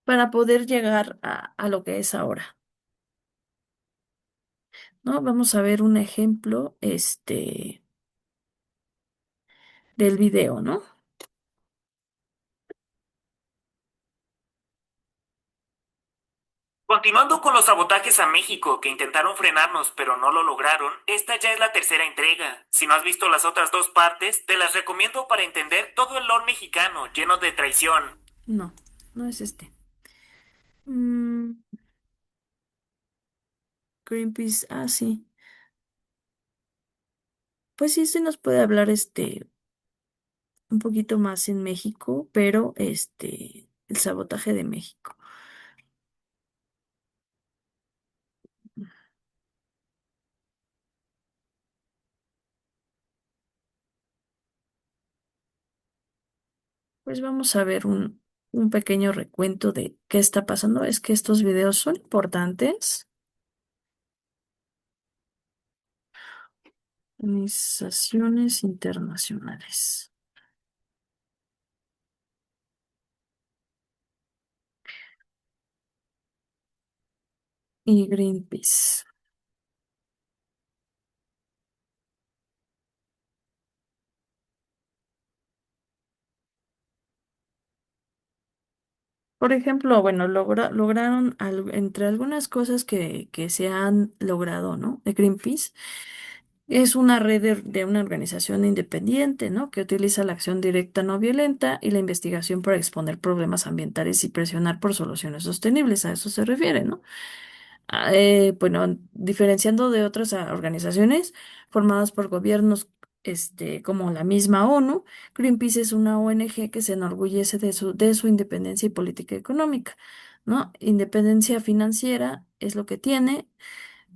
para poder llegar a lo que es ahora, ¿no? Vamos a ver un ejemplo, del video, ¿no? Continuando con los sabotajes a México que intentaron frenarnos pero no lo lograron, esta ya es la tercera entrega. Si no has visto las otras dos partes, te las recomiendo para entender todo el lore mexicano lleno de traición. No, no es este. Mm, Greenpeace, ah, sí. Pues sí, se nos puede hablar un poquito más en México, pero el sabotaje de México. Pues vamos a ver un pequeño recuento de qué está pasando. Es que estos videos son importantes. Organizaciones internacionales y Greenpeace. Por ejemplo, bueno, lograron entre algunas cosas que se han logrado, ¿no? De Greenpeace. Es una red de una organización independiente, ¿no? Que utiliza la acción directa no violenta y la investigación para exponer problemas ambientales y presionar por soluciones sostenibles. A eso se refiere, ¿no? Bueno, diferenciando de otras organizaciones formadas por gobiernos, como la misma ONU, Greenpeace es una ONG que se enorgullece de su independencia y política económica, ¿no? Independencia financiera es lo que tiene.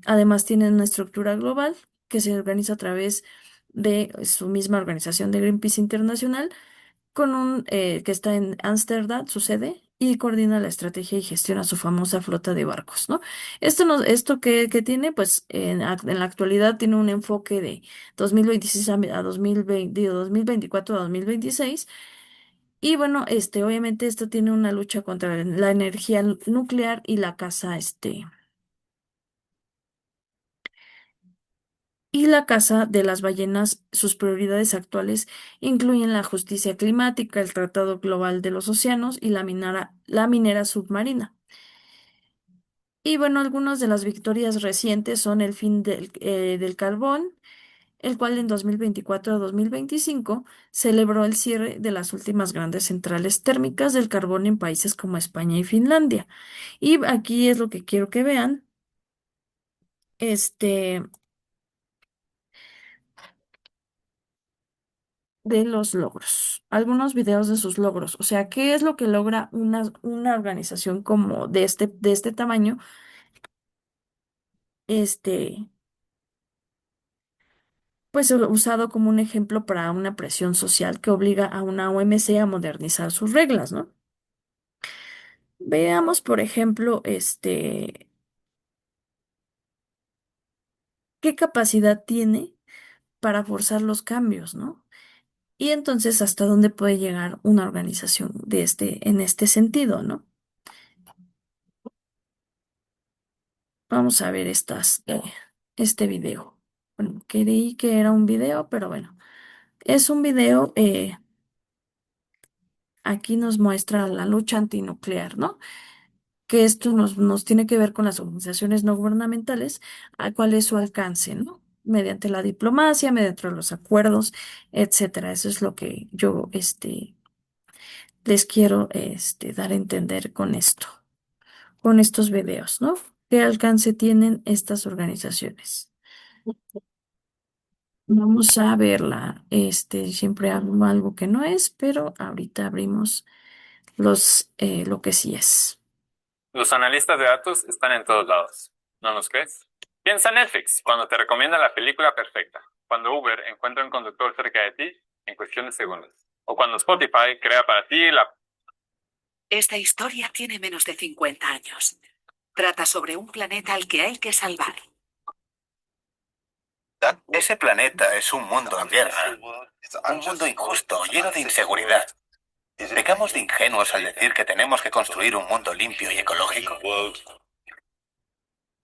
Además, tienen una estructura global que se organiza a través de su misma organización de Greenpeace Internacional, con que está en Ámsterdam, su sede, y coordina la estrategia y gestiona su famosa flota de barcos, ¿no? Esto que tiene, pues en la actualidad tiene un enfoque de 2026 a 2020, digo, 2024 a 2026. Y bueno, obviamente esto tiene una lucha contra la energía nuclear y la caza, y la caza de las ballenas. Sus prioridades actuales incluyen la justicia climática, el Tratado Global de los Océanos y la minera submarina. Y bueno, algunas de las victorias recientes son el fin del carbón, el cual en 2024 a 2025 celebró el cierre de las últimas grandes centrales térmicas del carbón en países como España y Finlandia. Y aquí es lo que quiero que vean. Este, de los logros, algunos videos de sus logros, o sea, ¿qué es lo que logra una organización como de este tamaño, este, pues usado como un ejemplo para una presión social que obliga a una OMC a modernizar sus reglas, ¿no? Veamos, por ejemplo, qué capacidad tiene para forzar los cambios, ¿no? Y entonces, ¿hasta dónde puede llegar una organización en este sentido, ¿no? Vamos a ver este video. Bueno, creí que era un video, pero bueno, es un video, aquí nos muestra la lucha antinuclear, ¿no? Que esto nos tiene que ver con las organizaciones no gubernamentales, a cuál es su alcance, ¿no? Mediante la diplomacia, mediante los acuerdos, etcétera. Eso es lo que yo, les quiero, dar a entender con esto, con estos videos, ¿no? ¿Qué alcance tienen estas organizaciones? Vamos a verla. Siempre hago algo que no es, pero ahorita abrimos lo que sí es. Los analistas de datos están en todos lados. ¿No nos crees? Piensa en Netflix cuando te recomienda la película perfecta. Cuando Uber encuentra un conductor cerca de ti en cuestión de segundos. O cuando Spotify crea para ti la... Esta historia tiene menos de 50 años. Trata sobre un planeta al que hay que salvar. Ese planeta es un mundo en guerra, un mundo injusto, lleno de inseguridad. ¿Pecamos de ingenuos al decir que tenemos que construir un mundo limpio y ecológico?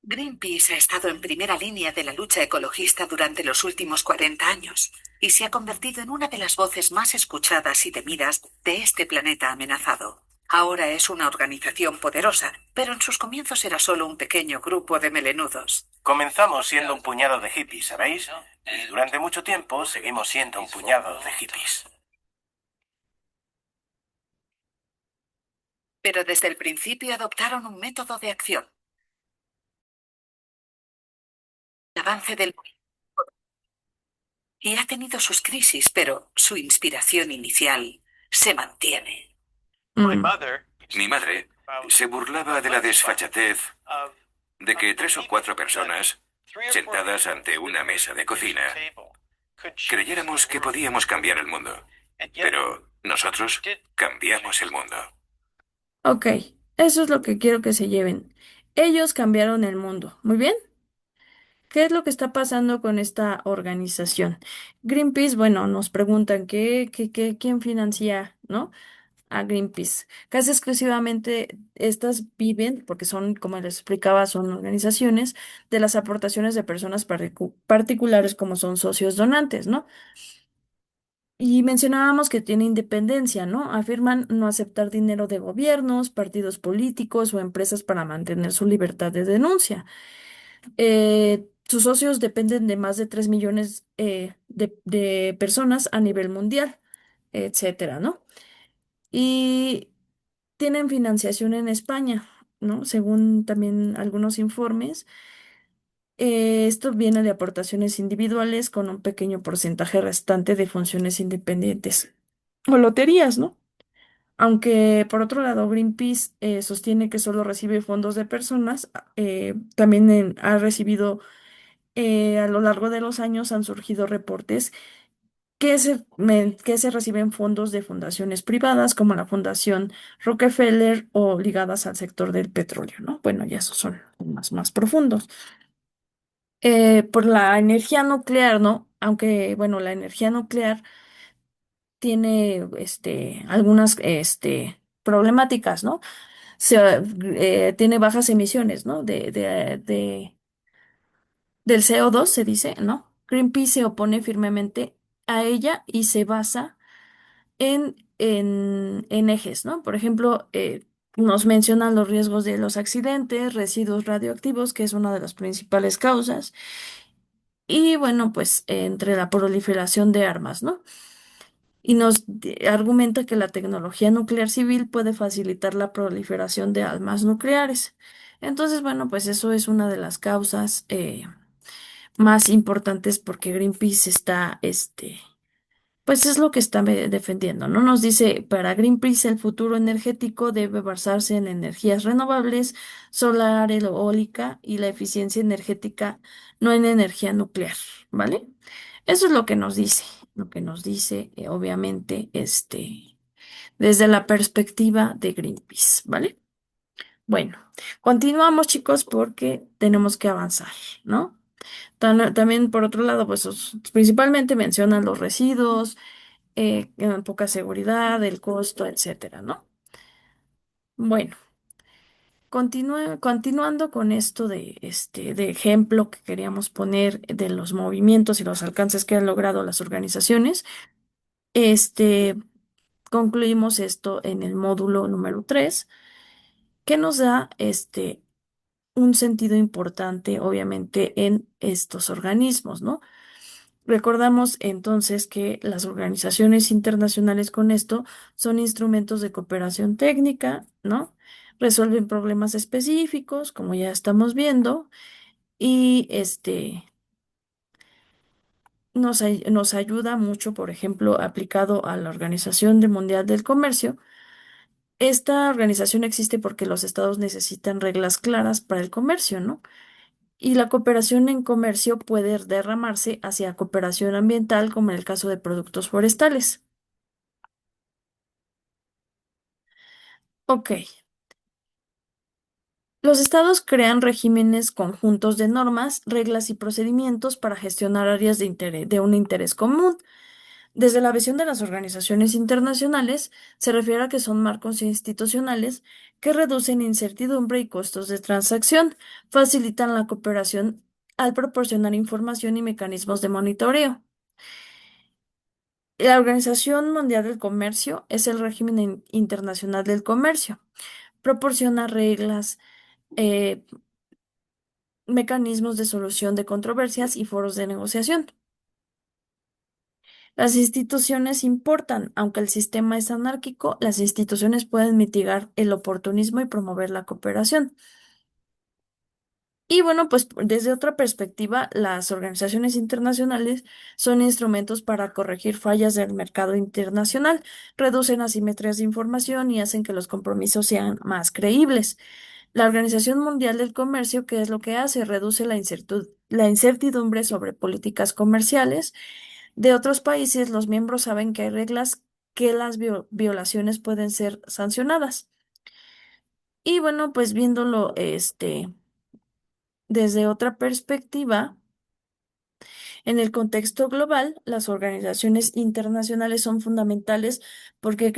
Greenpeace ha estado en primera línea de la lucha ecologista durante los últimos 40 años y se ha convertido en una de las voces más escuchadas y temidas de este planeta amenazado. Ahora es una organización poderosa, pero en sus comienzos era solo un pequeño grupo de melenudos. Comenzamos siendo un puñado de hippies, ¿sabéis? Y durante mucho tiempo seguimos siendo un puñado de hippies. Pero desde el principio adoptaron un método de acción. El avance del y ha tenido sus crisis, pero su inspiración inicial se mantiene. Mm, Mi madre se burlaba de la desfachatez de que 3 o 4 personas, sentadas ante una mesa de cocina, creyéramos que podíamos cambiar el mundo. Pero nosotros cambiamos el mundo. ok, eso es lo que quiero que se lleven. Ellos cambiaron el mundo. Muy bien. ¿Qué es lo que está pasando con esta organización? Greenpeace, bueno, nos preguntan quién financia, ¿no? A Greenpeace. Casi exclusivamente estas viven, porque son, como les explicaba, son organizaciones de las aportaciones de personas particulares como son socios donantes, ¿no? Y mencionábamos que tiene independencia, ¿no? Afirman no aceptar dinero de gobiernos, partidos políticos o empresas para mantener su libertad de denuncia. Sus socios dependen de más de 3 millones de personas a nivel mundial, etcétera, ¿no? Y tienen financiación en España, ¿no? Según también algunos informes. Esto viene de aportaciones individuales con un pequeño porcentaje restante de funciones independientes o loterías, ¿no? Aunque por otro lado Greenpeace sostiene que solo recibe fondos de personas, también ha recibido a lo largo de los años han surgido reportes que se reciben fondos de fundaciones privadas como la Fundación Rockefeller o ligadas al sector del petróleo, ¿no? Bueno, ya esos son más profundos. Por la energía nuclear, ¿no? Aunque, bueno, la energía nuclear tiene, algunas, problemáticas, ¿no? Tiene bajas emisiones, ¿no? Del CO2, se dice, ¿no? Greenpeace se opone firmemente a ella y se basa en ejes, ¿no? Por ejemplo, nos mencionan los riesgos de los accidentes, residuos radioactivos, que es una de las principales causas, y bueno, pues entre la proliferación de armas, ¿no? Y argumenta que la tecnología nuclear civil puede facilitar la proliferación de armas nucleares. Entonces, bueno, pues eso es una de las causas más importantes porque Greenpeace está, pues es lo que está defendiendo, ¿no? Nos dice, para Greenpeace el futuro energético debe basarse en energías renovables, solar, eólica y la eficiencia energética, no en energía nuclear, ¿vale? Eso es lo que nos dice, obviamente, desde la perspectiva de Greenpeace, ¿vale? Bueno, continuamos, chicos, porque tenemos que avanzar, ¿no? También, por otro lado, pues principalmente mencionan los residuos, poca seguridad, el costo, etcétera, ¿no? Bueno, continuando con esto de ejemplo que queríamos poner de los movimientos y los alcances que han logrado las organizaciones, este, concluimos esto en el módulo número 3, que nos da un sentido importante, obviamente, en estos organismos, ¿no? Recordamos entonces que las organizaciones internacionales con esto son instrumentos de cooperación técnica, ¿no? Resuelven problemas específicos, como ya estamos viendo, y nos ayuda mucho, por ejemplo, aplicado a la Organización Mundial del Comercio. Esta organización existe porque los estados necesitan reglas claras para el comercio, ¿no? Y la cooperación en comercio puede derramarse hacia cooperación ambiental, como en el caso de productos forestales. Ok. Los estados crean regímenes conjuntos de normas, reglas y procedimientos para gestionar áreas de un interés común. Desde la visión de las organizaciones internacionales, se refiere a que son marcos institucionales que reducen incertidumbre y costos de transacción, facilitan la cooperación al proporcionar información y mecanismos de monitoreo. La Organización Mundial del Comercio es el régimen internacional del comercio. Proporciona reglas, eh, mecanismos de solución de controversias y foros de negociación. Las instituciones importan, aunque el sistema es anárquico, las instituciones pueden mitigar el oportunismo y promover la cooperación. Y bueno, pues desde otra perspectiva, las organizaciones internacionales son instrumentos para corregir fallas del mercado internacional, reducen asimetrías de información y hacen que los compromisos sean más creíbles. La Organización Mundial del Comercio, ¿qué es lo que hace? Reduce la incertidumbre sobre políticas comerciales de otros países. Los miembros saben que hay reglas que las violaciones pueden ser sancionadas. Y bueno, pues viéndolo desde otra perspectiva, en el contexto global, las organizaciones internacionales son fundamentales porque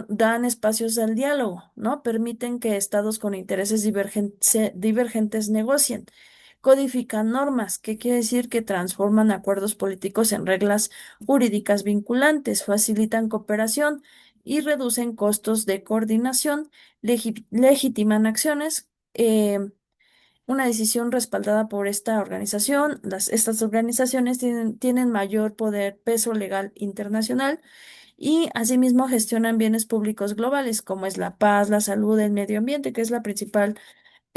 dan espacios al diálogo, ¿no? Permiten que estados con intereses divergentes negocien. Codifican normas, que quiere decir que transforman acuerdos políticos en reglas jurídicas vinculantes, facilitan cooperación y reducen costos de coordinación, legitiman acciones. Una decisión respaldada por esta organización. Estas organizaciones tienen mayor poder, peso legal internacional y asimismo gestionan bienes públicos globales, como es la paz, la salud, el medio ambiente, que es la principal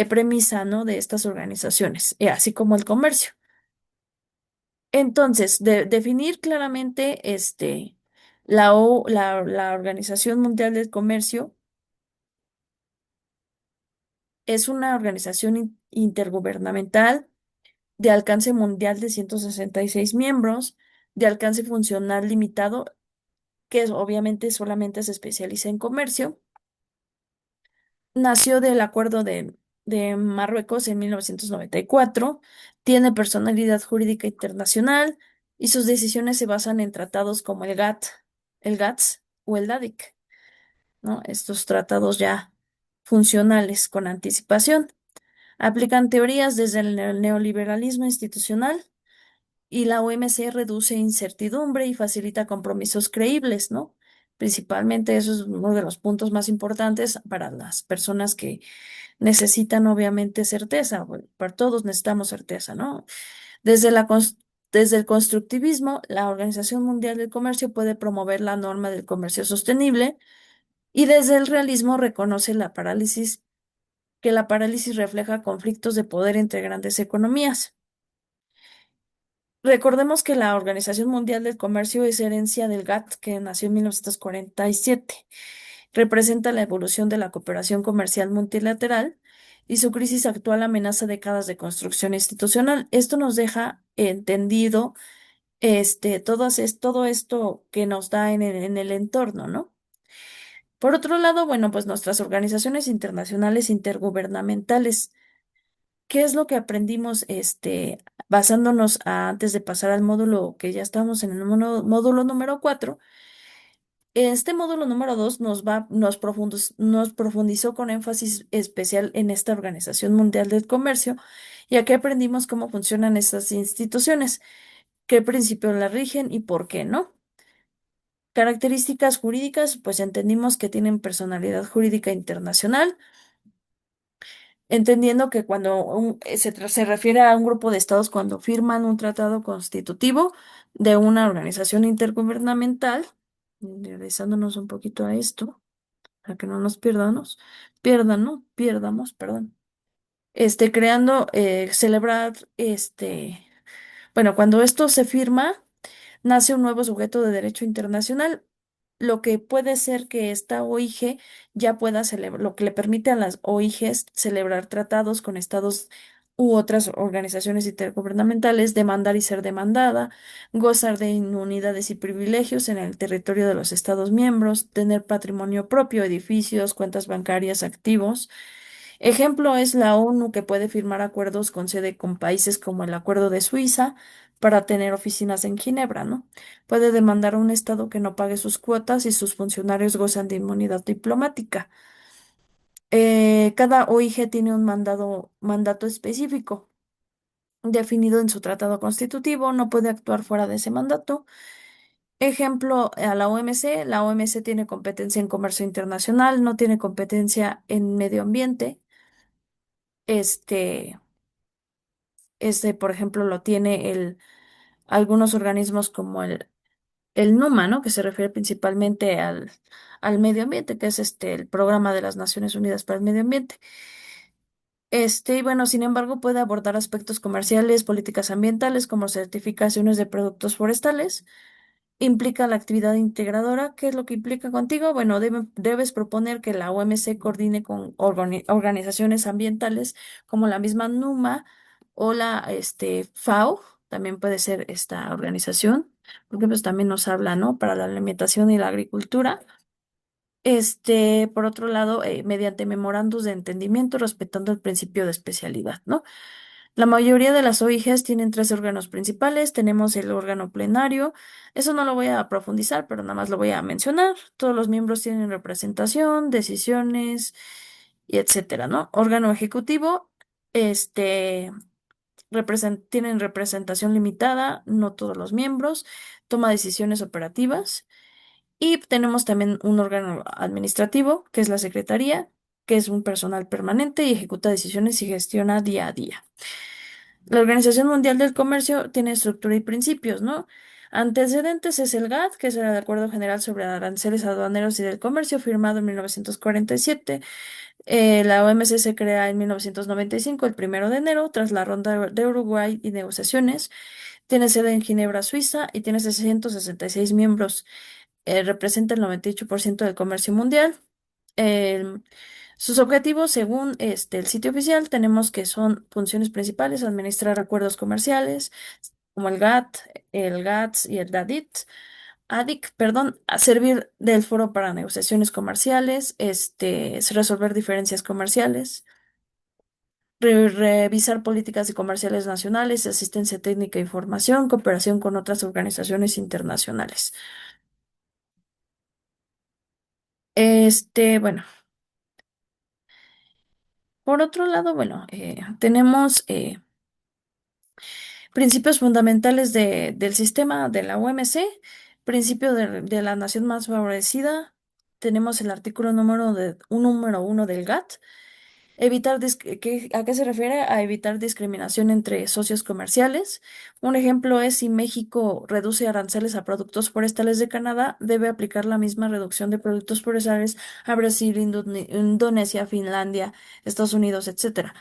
premisa, ¿no?, de estas organizaciones, así como el comercio. Entonces, definir claramente la Organización Mundial del Comercio es una organización intergubernamental de alcance mundial de 166 miembros, de alcance funcional limitado, obviamente solamente se especializa en comercio. Nació del Acuerdo de Marruecos en 1994, tiene personalidad jurídica internacional y sus decisiones se basan en tratados como el GATS o el DADIC, ¿no? Estos tratados ya funcionales con anticipación. Aplican teorías desde el neoliberalismo institucional y la OMC reduce incertidumbre y facilita compromisos creíbles, ¿no? Principalmente eso es uno de los puntos más importantes para las personas que necesitan obviamente certeza. Bueno, para todos necesitamos certeza, ¿no? Desde desde el constructivismo, la Organización Mundial del Comercio puede promover la norma del comercio sostenible y desde el realismo reconoce que la parálisis refleja conflictos de poder entre grandes economías. Recordemos que la Organización Mundial del Comercio es herencia del GATT, que nació en 1947. Representa la evolución de la cooperación comercial multilateral y su crisis actual amenaza décadas de construcción institucional. Esto nos deja entendido todo esto que nos da en el entorno, ¿no? Por otro lado, bueno, pues nuestras organizaciones internacionales intergubernamentales. ¿Qué es lo que aprendimos, basándonos antes de pasar al módulo que ya estamos en el módulo número 4? Este módulo número 2 nos profundizó con énfasis especial en esta Organización Mundial del Comercio, y aquí aprendimos cómo funcionan estas instituciones, qué principios la rigen y por qué no. Características jurídicas, pues entendimos que tienen personalidad jurídica internacional, entendiendo que cuando se refiere a un grupo de estados cuando firman un tratado constitutivo de una organización intergubernamental, regresándonos un poquito a esto, para que no nos pierdamos, perdón. Creando, celebrar, bueno, cuando esto se firma, nace un nuevo sujeto de derecho internacional, lo que puede ser que esta OIG ya pueda celebrar, lo que le permite a las OIGs celebrar tratados con estados u otras organizaciones intergubernamentales, demandar y ser demandada, gozar de inmunidades y privilegios en el territorio de los estados miembros, tener patrimonio propio, edificios, cuentas bancarias, activos. Ejemplo es la ONU, que puede firmar acuerdos con sede con países como el Acuerdo de Suiza para tener oficinas en Ginebra, ¿no? Puede demandar a un estado que no pague sus cuotas y sus funcionarios gozan de inmunidad diplomática. Cada OIG tiene un mandato específico definido en su tratado constitutivo, no puede actuar fuera de ese mandato. Ejemplo, a la OMC tiene competencia en comercio internacional, no tiene competencia en medio ambiente. Este, por ejemplo, lo tiene algunos organismos como el NUMA, ¿no? Que se refiere principalmente al medio ambiente, que es el Programa de las Naciones Unidas para el Medio Ambiente. Y bueno, sin embargo, puede abordar aspectos comerciales, políticas ambientales, como certificaciones de productos forestales. Implica la actividad integradora. ¿Qué es lo que implica contigo? Bueno, debes proponer que la OMC coordine con organizaciones ambientales como la misma NUMA o la FAO, también puede ser esta organización, porque pues también nos habla, ¿no? Para la alimentación y la agricultura. Por otro lado, mediante memorandos de entendimiento, respetando el principio de especialidad, ¿no? La mayoría de las OIGs tienen tres órganos principales. Tenemos el órgano plenario. Eso no lo voy a profundizar, pero nada más lo voy a mencionar. Todos los miembros tienen representación, decisiones y etcétera, ¿no? Órgano ejecutivo, este, tienen representación limitada, no todos los miembros, toma decisiones operativas. Y tenemos también un órgano administrativo, que es la Secretaría, que es un personal permanente y ejecuta decisiones y gestiona día a día. La Organización Mundial del Comercio tiene estructura y principios, ¿no? Antecedentes es el GATT, que es el Acuerdo General sobre Aranceles Aduaneros y del Comercio, firmado en 1947. La OMC se crea en 1995, el 1 de enero, tras la ronda de Uruguay y negociaciones. Tiene sede en Ginebra, Suiza, y tiene 666 miembros. Representa el 98% del comercio mundial. El- Sus objetivos, según el sitio oficial, tenemos que son funciones principales: administrar acuerdos comerciales, como el GATT, el GATS y el ADIC, perdón, a servir del foro para negociaciones comerciales, es resolver diferencias comerciales, revisar políticas y comerciales nacionales, asistencia técnica e información, cooperación con otras organizaciones internacionales. Bueno. Por otro lado, bueno, tenemos principios fundamentales del sistema de la OMC, principio de la nación más favorecida. Tenemos el artículo número 1 del GATT. ¿A qué se refiere? A evitar discriminación entre socios comerciales. Un ejemplo es: si México reduce aranceles a productos forestales de Canadá, debe aplicar la misma reducción de productos forestales a Brasil, Indonesia, Finlandia, Estados Unidos, etcétera.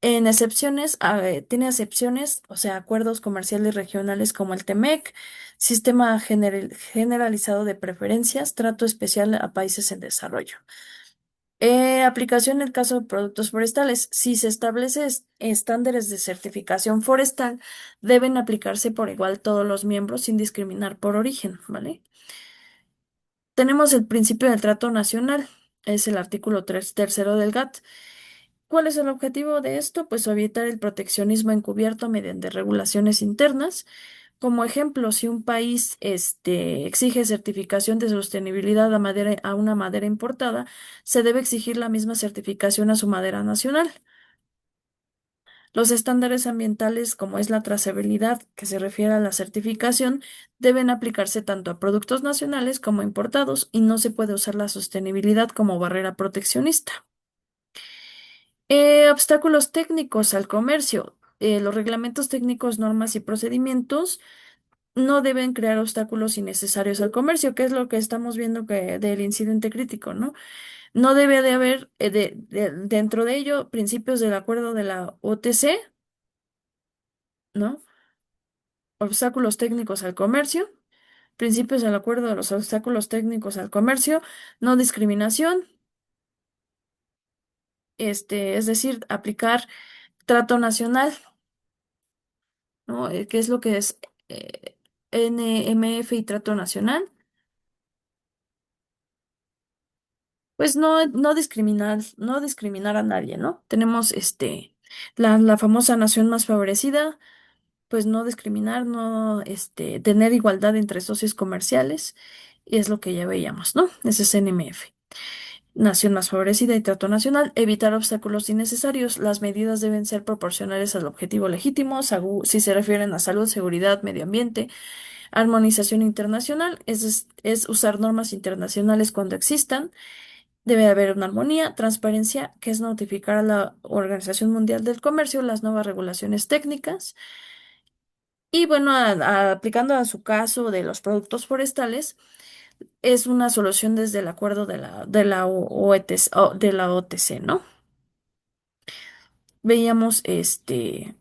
Tiene excepciones, o sea, acuerdos comerciales regionales como el TEMEC, sistema generalizado de preferencias, trato especial a países en desarrollo. Aplicación en el caso de productos forestales. Si se establece estándares de certificación forestal, deben aplicarse por igual todos los miembros sin discriminar por origen, ¿vale? Tenemos el principio del trato nacional, es el artículo tercero del GATT. ¿Cuál es el objetivo de esto? Pues evitar el proteccionismo encubierto mediante regulaciones internas. Como ejemplo, si un país exige certificación de sostenibilidad a una madera importada, se debe exigir la misma certificación a su madera nacional. Los estándares ambientales, como es la trazabilidad, que se refiere a la certificación, deben aplicarse tanto a productos nacionales como importados y no se puede usar la sostenibilidad como barrera proteccionista. Obstáculos técnicos al comercio. Los reglamentos técnicos, normas y procedimientos no deben crear obstáculos innecesarios al comercio, que es lo que estamos viendo del incidente crítico, ¿no? No debe de haber dentro de ello principios del acuerdo de la OTC, ¿no? Obstáculos técnicos al comercio, principios del acuerdo de los obstáculos técnicos al comercio, no discriminación, es decir, aplicar trato nacional, ¿no? ¿Qué es lo que es NMF y trato nacional? Pues no discriminar a nadie, ¿no? Tenemos la famosa nación más favorecida, pues no discriminar, no tener igualdad entre socios comerciales, y es lo que ya veíamos, ¿no? Ese es NMF. Nación más favorecida y trato nacional, evitar obstáculos innecesarios. Las medidas deben ser proporcionales al objetivo legítimo, si se refieren a salud, seguridad, medio ambiente, armonización internacional, es usar normas internacionales cuando existan. Debe haber una armonía, transparencia, que es notificar a la Organización Mundial del Comercio las nuevas regulaciones técnicas. Y bueno, aplicando a su caso de los productos forestales, es una solución desde el acuerdo de la de la OTC, ¿no? Veíamos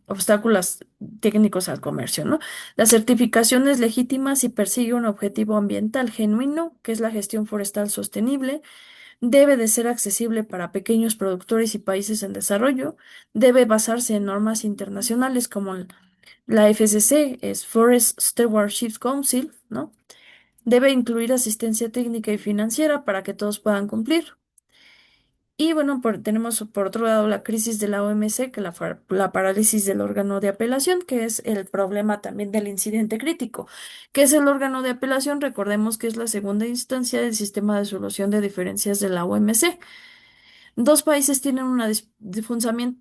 obstáculos técnicos al comercio, ¿no? La certificación es legítima si persigue un objetivo ambiental genuino, que es la gestión forestal sostenible. Debe de ser accesible para pequeños productores y países en desarrollo. Debe basarse en normas internacionales como la FCC, es Forest Stewardship Council, ¿no? Debe incluir asistencia técnica y financiera para que todos puedan cumplir. Y bueno, tenemos por otro lado la crisis de la OMC, que la parálisis del órgano de apelación, que es el problema también del incidente crítico. ¿Qué es el órgano de apelación? Recordemos que es la segunda instancia del sistema de solución de diferencias de la OMC. Dos países tienen de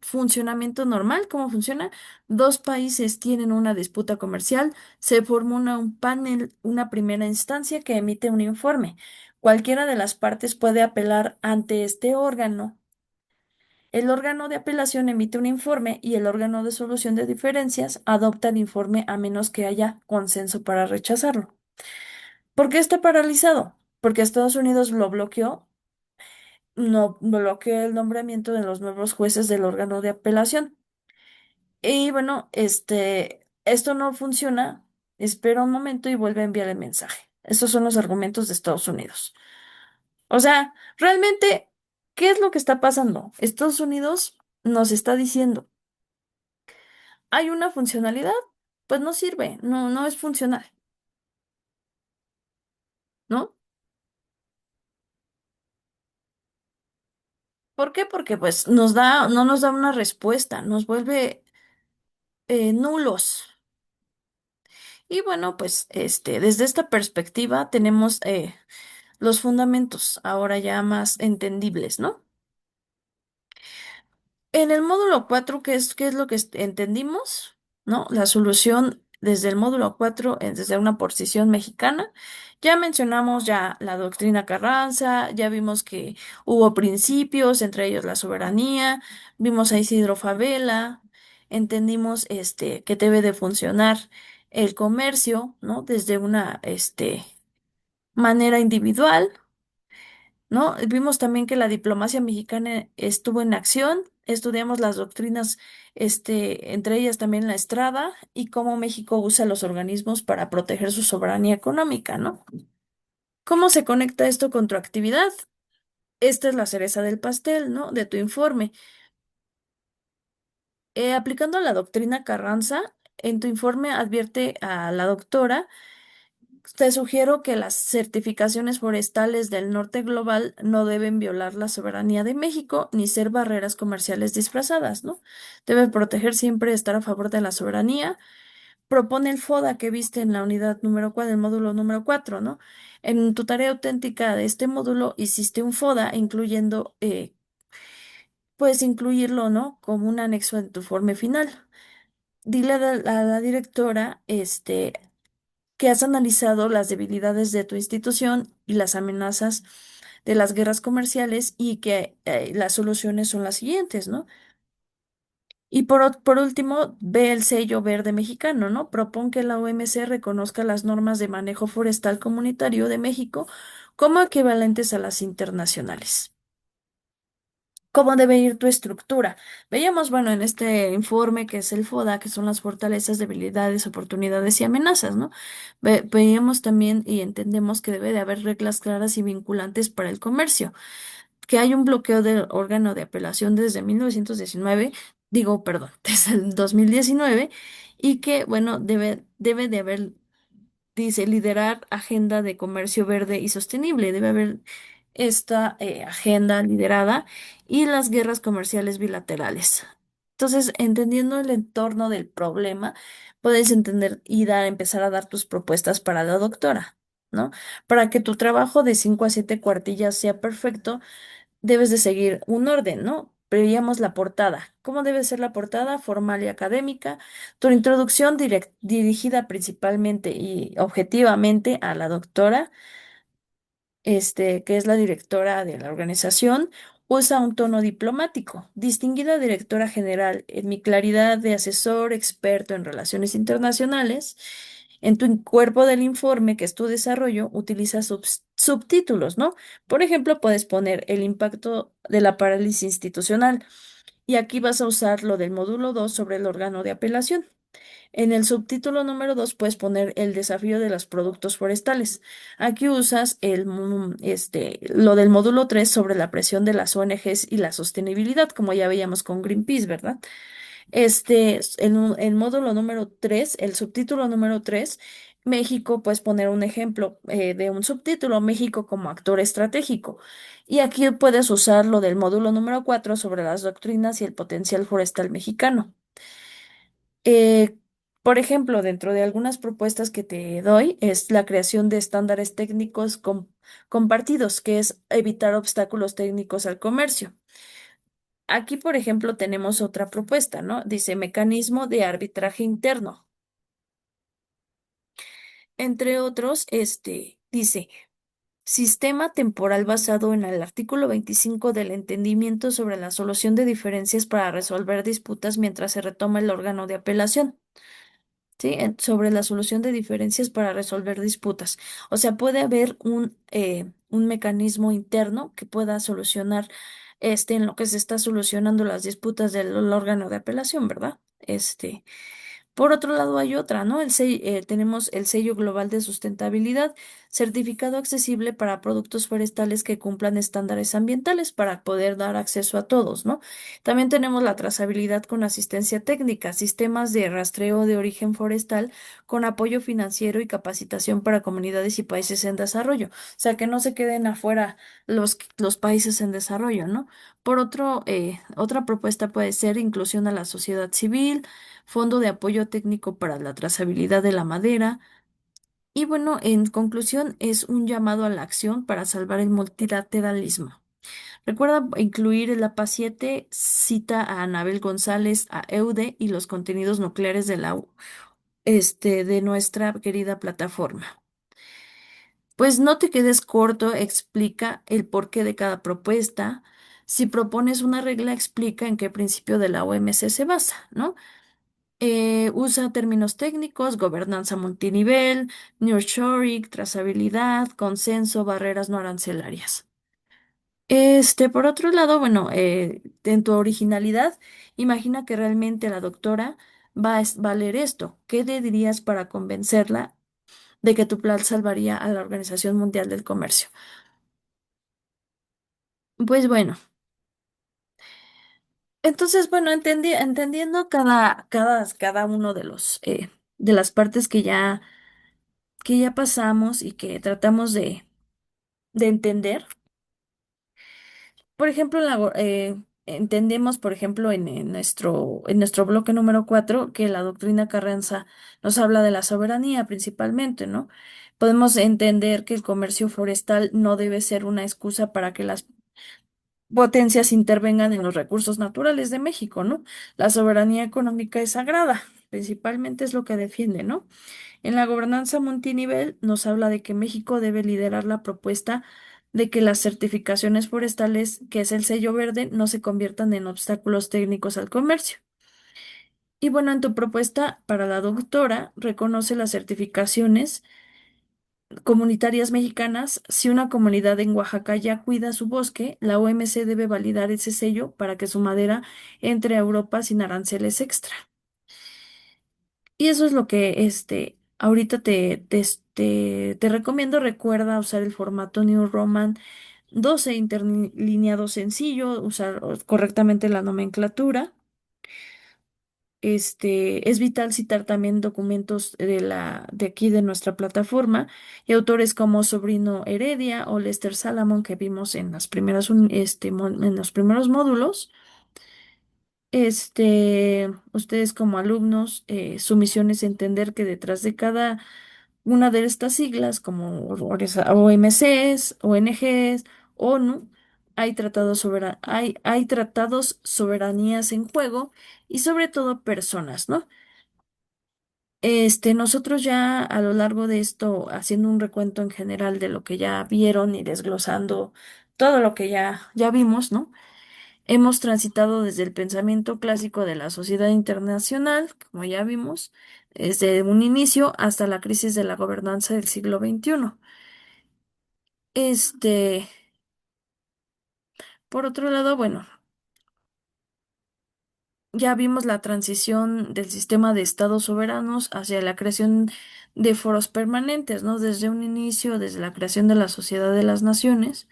funcionamiento normal. ¿Cómo funciona? Dos países tienen una disputa comercial, se forma un panel, una primera instancia que emite un informe. Cualquiera de las partes puede apelar ante este órgano. El órgano de apelación emite un informe y el órgano de solución de diferencias adopta el informe a menos que haya consenso para rechazarlo. ¿Por qué está paralizado? Porque Estados Unidos lo bloqueó, no bloqueó el nombramiento de los nuevos jueces del órgano de apelación. Y bueno, esto no funciona, espera un momento y vuelve a enviar el mensaje. Estos son los argumentos de Estados Unidos. O sea, realmente, ¿qué es lo que está pasando? Estados Unidos nos está diciendo, hay una funcionalidad, pues no sirve, no es funcional, ¿no? ¿Por qué? Porque pues no nos da una respuesta, nos vuelve nulos. Y bueno, pues desde esta perspectiva tenemos los fundamentos ahora ya más entendibles, ¿no? En el módulo 4, qué es lo que entendimos? ¿No? La solución desde el módulo 4, desde una posición mexicana. Ya mencionamos ya la doctrina Carranza, ya vimos que hubo principios, entre ellos la soberanía, vimos a Isidro Fabela, entendimos que debe de funcionar el comercio, ¿no? Desde una manera individual, ¿no? Vimos también que la diplomacia mexicana estuvo en acción, estudiamos las doctrinas, entre ellas también la Estrada y cómo México usa los organismos para proteger su soberanía económica, ¿no? ¿Cómo se conecta esto con tu actividad? Esta es la cereza del pastel, ¿no? De tu informe. Aplicando la doctrina Carranza, en tu informe advierte a la doctora Te sugiero que las certificaciones forestales del norte global no deben violar la soberanía de México ni ser barreras comerciales disfrazadas, ¿no? Debe proteger siempre estar a favor de la soberanía. Propone el FODA que viste en la unidad número 4, el módulo número 4, ¿no? En tu tarea auténtica de este módulo hiciste un FODA incluyendo, puedes incluirlo, ¿no? Como un anexo en tu informe final. Dile a la directora, que has analizado las debilidades de tu institución y las amenazas de las guerras comerciales y que las soluciones son las siguientes, ¿no? Y por último, ve el sello verde mexicano, ¿no? Propon que la OMC reconozca las normas de manejo forestal comunitario de México como equivalentes a las internacionales. ¿Cómo debe ir tu estructura? Veíamos, bueno, en este informe que es el FODA, que son las fortalezas, debilidades, oportunidades y amenazas, ¿no? Veíamos también y entendemos que debe de haber reglas claras y vinculantes para el comercio, que hay un bloqueo del órgano de apelación desde 1919, digo, perdón, desde el 2019, y que, bueno, debe de haber, dice, liderar agenda de comercio verde y sostenible. Debe haber esta agenda liderada y las guerras comerciales bilaterales. Entonces, entendiendo el entorno del problema, puedes entender y empezar a dar tus propuestas para la doctora, ¿no? Para que tu trabajo de 5 a 7 cuartillas sea perfecto, debes de seguir un orden, ¿no? Veíamos la portada. ¿Cómo debe ser la portada? Formal y académica. Tu introducción dirigida principalmente y objetivamente a la doctora, que es la directora de la organización, usa un tono diplomático. Distinguida directora general, en mi claridad de asesor experto en relaciones internacionales, en tu cuerpo del informe, que es tu desarrollo, utiliza subtítulos, ¿no? Por ejemplo, puedes poner el impacto de la parálisis institucional y aquí vas a usar lo del módulo 2 sobre el órgano de apelación. En el subtítulo número 2 puedes poner el desafío de los productos forestales. Aquí usas lo del módulo 3 sobre la presión de las ONGs y la sostenibilidad, como ya veíamos con Greenpeace, ¿verdad? En el módulo número 3, el subtítulo número 3, México, puedes poner un ejemplo de un subtítulo, México como actor estratégico. Y aquí puedes usar lo del módulo número 4 sobre las doctrinas y el potencial forestal mexicano. Eh, por ejemplo, dentro de algunas propuestas que te doy es la creación de estándares técnicos compartidos, que es evitar obstáculos técnicos al comercio. Aquí, por ejemplo, tenemos otra propuesta, ¿no? Dice mecanismo de arbitraje interno. Entre otros, dice sistema temporal basado en el artículo 25 del entendimiento sobre la solución de diferencias para resolver disputas mientras se retoma el órgano de apelación. ¿Sí? Sobre la solución de diferencias para resolver disputas. O sea, puede haber un mecanismo interno que pueda solucionar en lo que se está solucionando las disputas del órgano de apelación, ¿verdad? Por otro lado, hay otra, ¿no? Tenemos el sello global de sustentabilidad, certificado accesible para productos forestales que cumplan estándares ambientales para poder dar acceso a todos, ¿no? También tenemos la trazabilidad con asistencia técnica, sistemas de rastreo de origen forestal con apoyo financiero y capacitación para comunidades y países en desarrollo. O sea, que no se queden afuera los países en desarrollo, ¿no? Otra propuesta puede ser inclusión a la sociedad civil, fondo de apoyo técnico para la trazabilidad de la madera. Y bueno, en conclusión, es un llamado a la acción para salvar el multilateralismo. Recuerda incluir el APA 7, cita a Anabel González, a EUDE y los contenidos nucleares de de nuestra querida plataforma. Pues no te quedes corto, explica el porqué de cada propuesta. Si propones una regla, explica en qué principio de la OMC se basa, ¿no? Usa términos técnicos, gobernanza multinivel, nearshoring, trazabilidad, consenso, barreras no arancelarias. Por otro lado, bueno, en tu originalidad, imagina que realmente la doctora va a leer esto. ¿Qué le dirías para convencerla de que tu plan salvaría a la Organización Mundial del Comercio? Pues bueno, entonces, bueno, entendiendo cada uno de las partes que ya que ya pasamos y que tratamos de entender. Por ejemplo, entendemos, por ejemplo, en nuestro bloque número 4 que la doctrina Carranza nos habla de la soberanía principalmente, ¿no? Podemos entender que el comercio forestal no debe ser una excusa para que las potencias intervengan en los recursos naturales de México, ¿no? La soberanía económica es sagrada, principalmente es lo que defiende, ¿no? En la gobernanza multinivel nos habla de que México debe liderar la propuesta de que las certificaciones forestales, que es el sello verde, no se conviertan en obstáculos técnicos al comercio. Y bueno, en tu propuesta para la doctora, reconoce las certificaciones comunitarias mexicanas. Si una comunidad en Oaxaca ya cuida su bosque, la OMC debe validar ese sello para que su madera entre a Europa sin aranceles extra. Y eso es lo que ahorita te recomiendo. Recuerda usar el formato New Roman 12 interlineado sencillo, usar correctamente la nomenclatura. Es vital citar también documentos de aquí de nuestra plataforma y autores como Sobrino Heredia o Lester Salamon que vimos en las en los primeros módulos. Ustedes como alumnos, su misión es entender que detrás de cada una de estas siglas, como OMCs, ONGs, ONU, hay tratados, soberanías en juego y sobre todo personas, ¿no? Nosotros ya a lo largo de esto, haciendo un recuento en general de lo que ya vieron y desglosando todo lo que ya vimos, ¿no? Hemos transitado desde el pensamiento clásico de la sociedad internacional, como ya vimos, desde un inicio hasta la crisis de la gobernanza del siglo XXI. Este, por otro lado, bueno, ya vimos la transición del sistema de estados soberanos hacia la creación de foros permanentes, ¿no? Desde un inicio, desde la creación de la Sociedad de las Naciones,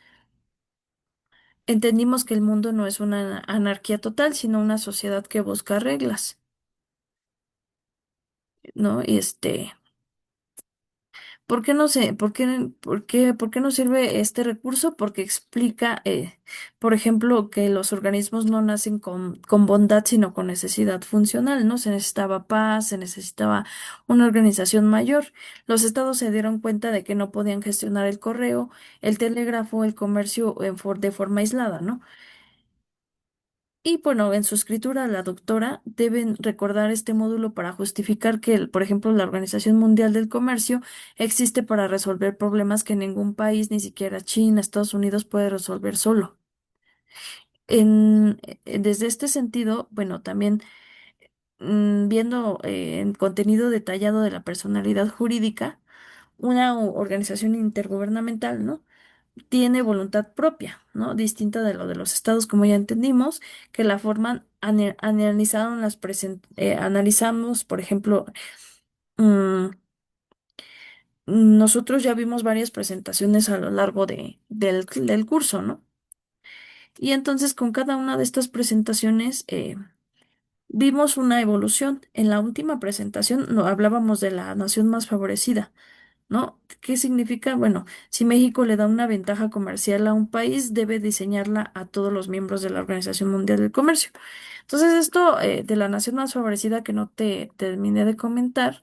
entendimos que el mundo no es una anarquía total, sino una sociedad que busca reglas, ¿no? ¿Por qué no sé, por qué no sirve este recurso? Porque explica, por ejemplo, que los organismos no nacen con bondad, sino con necesidad funcional, ¿no? Se necesitaba paz, se necesitaba una organización mayor. Los estados se dieron cuenta de que no podían gestionar el correo, el telégrafo, el comercio de forma aislada, ¿no? Y bueno, en su escritura, la doctora deben recordar este módulo para justificar que, por ejemplo, la Organización Mundial del Comercio existe para resolver problemas que ningún país, ni siquiera China, Estados Unidos, puede resolver solo. Desde este sentido, bueno, también viendo el contenido detallado de la personalidad jurídica, una organización intergubernamental, ¿no? Tiene voluntad propia, ¿no? Distinta de lo de los estados, como ya entendimos, que la forman, analizamos, por ejemplo, mm, nosotros ya vimos varias presentaciones a lo largo del curso, ¿no? Y entonces con cada una de estas presentaciones vimos una evolución. En la última presentación no hablábamos de la nación más favorecida, ¿no? ¿Qué significa? Bueno, si México le da una ventaja comercial a un país, debe diseñarla a todos los miembros de la Organización Mundial del Comercio. Entonces, esto de la nación más favorecida que no te terminé de comentar,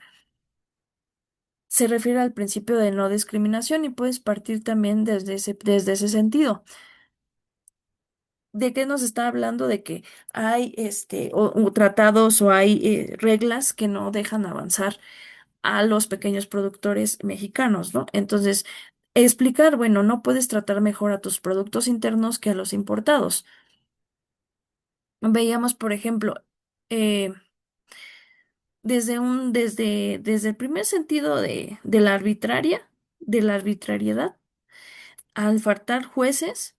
se refiere al principio de no discriminación y puedes partir también desde ese sentido. ¿De qué nos está hablando? De que hay o tratados o hay reglas que no dejan avanzar a los pequeños productores mexicanos, ¿no? Entonces, explicar, bueno, no puedes tratar mejor a tus productos internos que a los importados. Veíamos, por ejemplo, eh, desde el primer sentido de la arbitrariedad, al faltar jueces,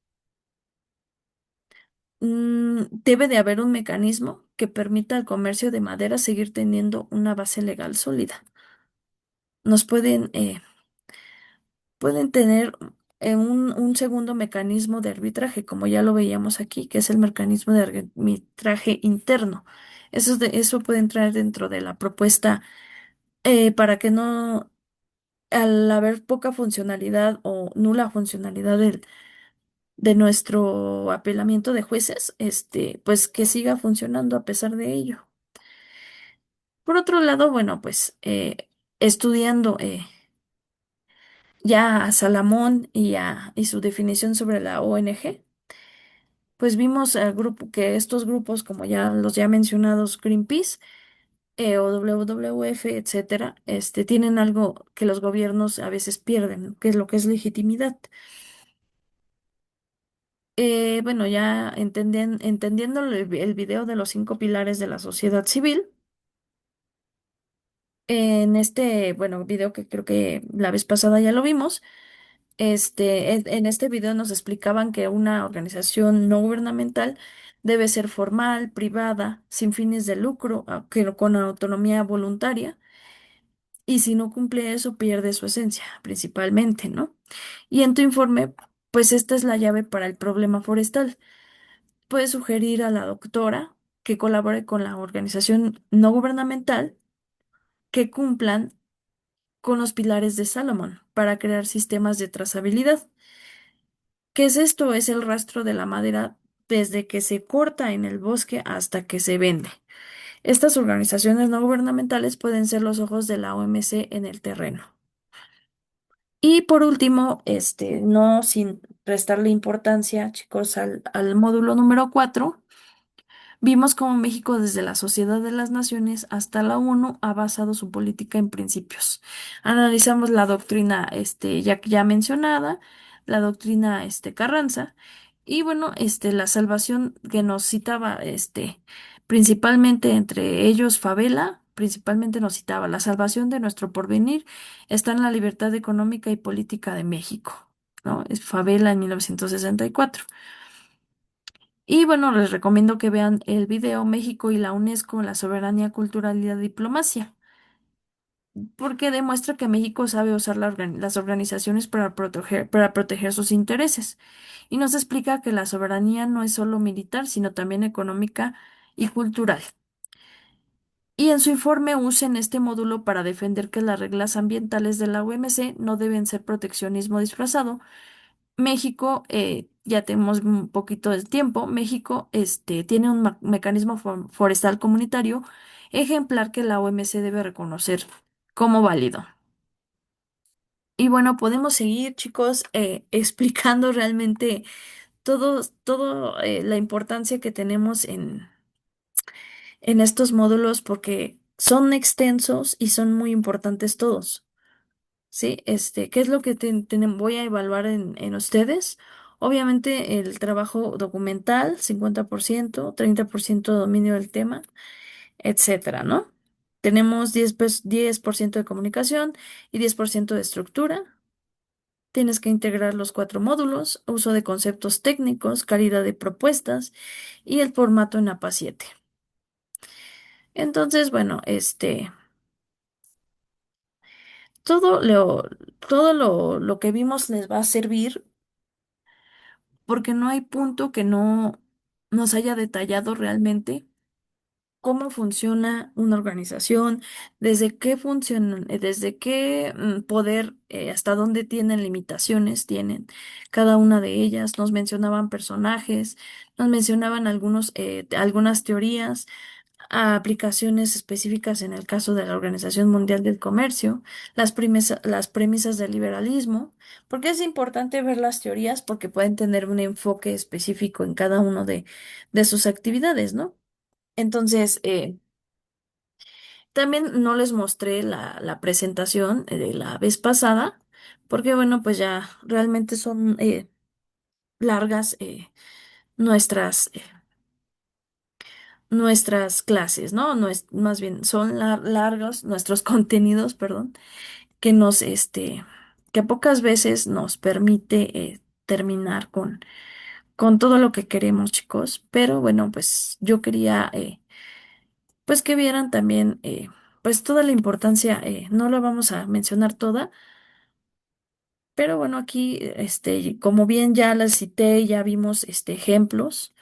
debe de haber un mecanismo que permita al comercio de madera seguir teniendo una base legal sólida. Nos pueden tener un segundo mecanismo de arbitraje, como ya lo veíamos aquí, que es el mecanismo de arbitraje interno. Eso puede entrar dentro de la propuesta para que no. al haber poca funcionalidad o nula funcionalidad de nuestro apelamiento de jueces, pues que siga funcionando a pesar de ello. Por otro lado, bueno, pues estudiando ya a Salamón y su definición sobre la ONG, pues vimos al grupo que estos grupos, como ya los ya mencionados, Greenpeace, o WWF, etcétera, tienen algo que los gobiernos a veces pierden, que es lo que es legitimidad. Bueno, ya entendiendo el video de los 5 pilares de la sociedad civil, en bueno, video que creo que la vez pasada ya lo vimos, en este video nos explicaban que una organización no gubernamental debe ser formal, privada, sin fines de lucro, que con autonomía voluntaria, y si no cumple eso, pierde su esencia, principalmente, ¿no? Y en tu informe, pues esta es la llave para el problema forestal. Puedes sugerir a la doctora que colabore con la organización no gubernamental que cumplan con los pilares de Salomón para crear sistemas de trazabilidad. ¿Qué es esto? Es el rastro de la madera desde que se corta en el bosque hasta que se vende. Estas organizaciones no gubernamentales pueden ser los ojos de la OMC en el terreno. Y por último, no sin restarle importancia, chicos, al módulo número 4. Vimos cómo México desde la Sociedad de las Naciones hasta la ONU ha basado su política en principios. Analizamos la doctrina ya mencionada, la doctrina Carranza, y bueno, la salvación que nos citaba principalmente entre ellos Favela, principalmente nos citaba la salvación de nuestro porvenir está en la libertad económica y política de México, ¿no? Es Favela en 1964. Y bueno, les recomiendo que vean el video México y la UNESCO, la soberanía cultural y la diplomacia, porque demuestra que México sabe usar las organizaciones para proteger sus intereses. Y nos explica que la soberanía no es solo militar, sino también económica y cultural. Y en su informe usen este módulo para defender que las reglas ambientales de la OMC no deben ser proteccionismo disfrazado. México, ya tenemos un poquito de tiempo, México tiene un mecanismo forestal comunitario ejemplar que la OMC debe reconocer como válido. Y bueno, podemos seguir, chicos, explicando realmente todo la importancia que tenemos en estos módulos porque son extensos y son muy importantes todos. ¿Sí? ¿Qué es lo que voy a evaluar en ustedes? Obviamente el trabajo documental, 50%, 30% dominio del tema, etcétera, ¿no? Tenemos 10% de comunicación y 10% de estructura. Tienes que integrar los 4 módulos, uso de conceptos técnicos, calidad de propuestas y el formato en APA 7. Entonces, bueno, todo lo que vimos les va a servir porque no hay punto que no nos haya detallado realmente cómo funciona una organización, desde qué funcionan, desde qué poder, hasta dónde tienen limitaciones, tienen cada una de ellas. Nos mencionaban personajes, nos mencionaban algunas teorías, aplicaciones específicas en el caso de la Organización Mundial del Comercio, las premisas del liberalismo, porque es importante ver las teorías porque pueden tener un enfoque específico en cada uno de sus actividades, ¿no? Entonces, también no les mostré la presentación de la vez pasada, porque bueno, pues ya realmente son largas nuestras, eh, nuestras clases, ¿no? No es, más bien son largos nuestros contenidos, perdón, que que pocas veces nos permite terminar con todo lo que queremos, chicos. Pero bueno, pues yo quería, pues que vieran también, pues toda la importancia, no la vamos a mencionar toda, pero bueno, aquí, como bien ya las cité, ya vimos, ejemplos.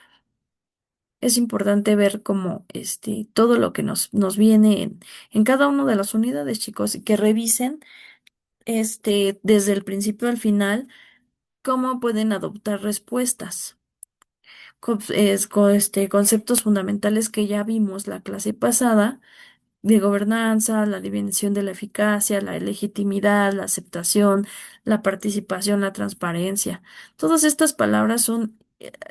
Es importante ver cómo todo lo que nos viene en cada una de las unidades, chicos, y que revisen desde el principio al final, cómo pueden adoptar respuestas. Conceptos fundamentales que ya vimos la clase pasada de gobernanza, la dimensión de la eficacia, la legitimidad, la aceptación, la participación, la transparencia. Todas estas palabras son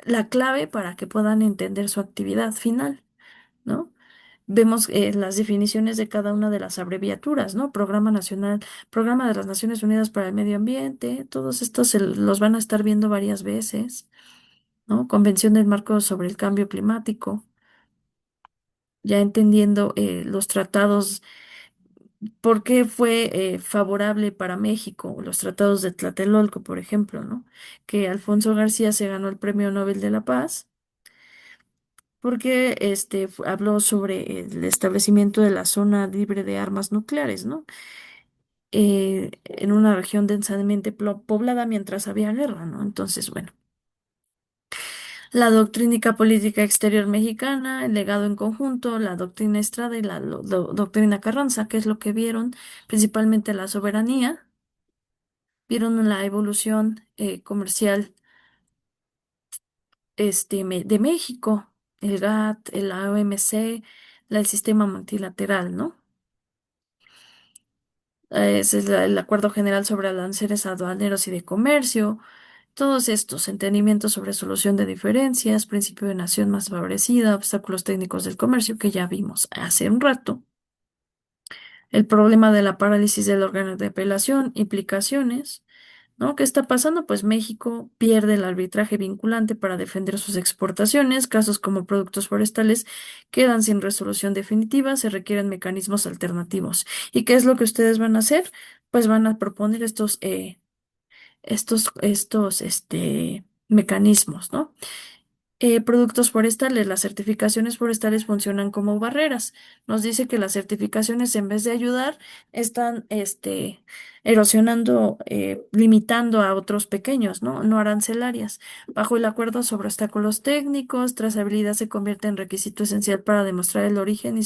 la clave para que puedan entender su actividad final, ¿no? Vemos las definiciones de cada una de las abreviaturas, ¿no? Programa Nacional, Programa de las Naciones Unidas para el Medio Ambiente, todos estos los van a estar viendo varias veces, ¿no? Convención del Marco sobre el Cambio Climático, ya entendiendo los tratados, por qué fue favorable para México, los tratados de Tlatelolco, por ejemplo, ¿no? Que Alfonso García se ganó el Premio Nobel de la Paz porque habló sobre el establecimiento de la zona libre de armas nucleares, ¿no? En una región densamente poblada mientras había guerra, ¿no? Entonces, bueno, la doctrínica política exterior mexicana, el legado en conjunto, la doctrina Estrada y la doctrina Carranza, que es lo que vieron, principalmente la soberanía, vieron la evolución comercial de México, el GATT, la OMC, el sistema multilateral, ¿no? Ese es el Acuerdo General sobre Aranceles Aduaneros y de Comercio, todos estos entendimientos sobre solución de diferencias, principio de nación más favorecida, obstáculos técnicos del comercio que ya vimos hace un rato, el problema de la parálisis del órgano de apelación, implicaciones, ¿no? ¿Qué está pasando? Pues México pierde el arbitraje vinculante para defender sus exportaciones, casos como productos forestales quedan sin resolución definitiva, se requieren mecanismos alternativos. ¿Y qué es lo que ustedes van a hacer? Pues van a proponer estos mecanismos, ¿no? Productos forestales. Las certificaciones forestales funcionan como barreras. Nos dice que las certificaciones, en vez de ayudar, están erosionando, limitando a otros pequeños, ¿no? No arancelarias. Bajo el acuerdo sobre obstáculos técnicos, trazabilidad se convierte en requisito esencial para demostrar el origen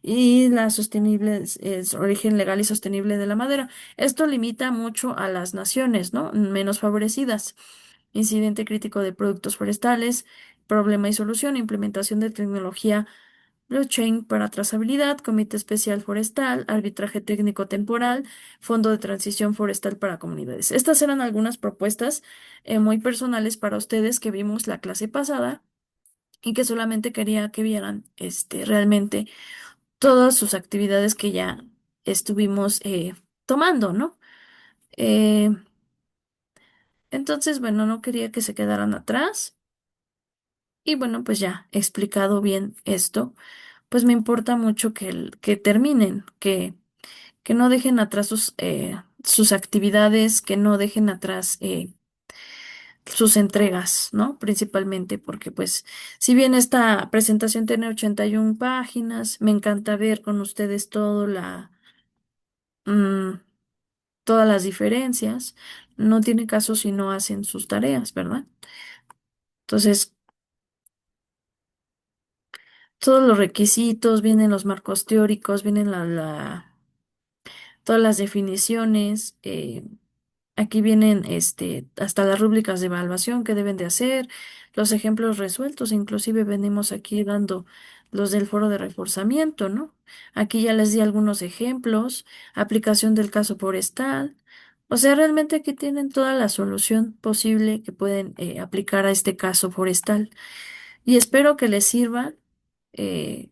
y la sostenible, es origen legal y sostenible de la madera. Esto limita mucho a las naciones, ¿no? Menos favorecidas. Incidente crítico de productos forestales, problema y solución, implementación de tecnología blockchain para trazabilidad, comité especial forestal, arbitraje técnico temporal, fondo de transición forestal para comunidades. Estas eran algunas propuestas muy personales para ustedes que vimos la clase pasada y que solamente quería que vieran realmente todas sus actividades que ya estuvimos tomando, ¿no? Eh, entonces, bueno, no quería que se quedaran atrás. Y bueno, pues ya he explicado bien esto, pues me importa mucho que terminen, que no dejen atrás sus actividades, que no dejen atrás sus entregas, ¿no? Principalmente porque pues si bien esta presentación tiene 81 páginas, me encanta ver con ustedes mm, todas las diferencias, no tiene caso si no hacen sus tareas, ¿verdad? Entonces, todos los requisitos, vienen los marcos teóricos, vienen todas las definiciones, aquí vienen hasta las rúbricas de evaluación que deben de hacer, los ejemplos resueltos, inclusive venimos aquí dando los del foro de reforzamiento, ¿no? Aquí ya les di algunos ejemplos, aplicación del caso forestal. O sea, realmente aquí tienen toda la solución posible que pueden aplicar a este caso forestal. Y espero que les sirva. eh,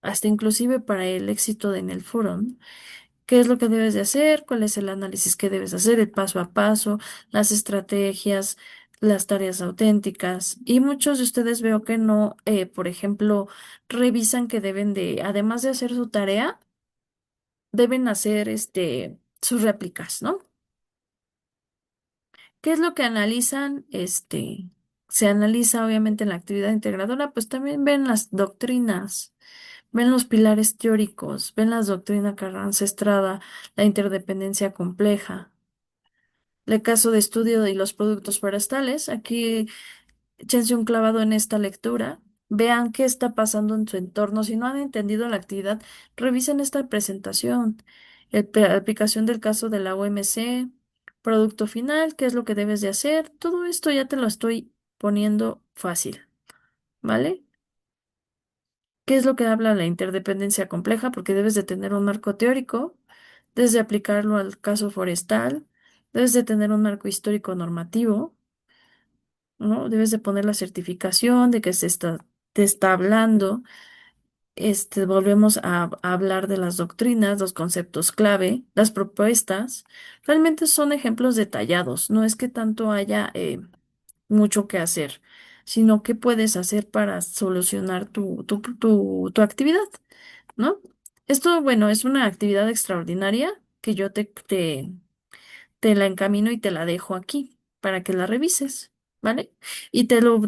Hasta inclusive para el éxito en el foro, ¿no? ¿Qué es lo que debes de hacer? ¿Cuál es el análisis que debes hacer? El paso a paso, las estrategias, las tareas auténticas. Y muchos de ustedes veo que no, por ejemplo, revisan que deben de, además de hacer su tarea, deben hacer sus réplicas, ¿no? ¿Qué es lo que analizan? Se analiza obviamente en la actividad integradora, pues también ven las doctrinas. Ven los pilares teóricos, ven la doctrina Carranza Estrada, la interdependencia compleja, el caso de estudio y los productos forestales. Aquí échense un clavado en esta lectura, vean qué está pasando en su entorno. Si no han entendido la actividad, revisen esta presentación. aplicación del caso de la OMC, producto final, qué es lo que debes de hacer. Todo esto ya te lo estoy poniendo fácil, ¿vale? ¿Qué es lo que habla la interdependencia compleja? Porque debes de tener un marco teórico, debes de aplicarlo al caso forestal, debes de tener un marco histórico normativo, ¿no? Debes de poner la certificación de que te está hablando. Volvemos a hablar de las doctrinas, los conceptos clave, las propuestas. Realmente son ejemplos detallados. No es que tanto haya mucho que hacer, sino qué puedes hacer para solucionar tu actividad, ¿no? Esto, bueno, es una actividad extraordinaria que yo te la encamino y te la dejo aquí para que la revises, ¿vale? Y te lo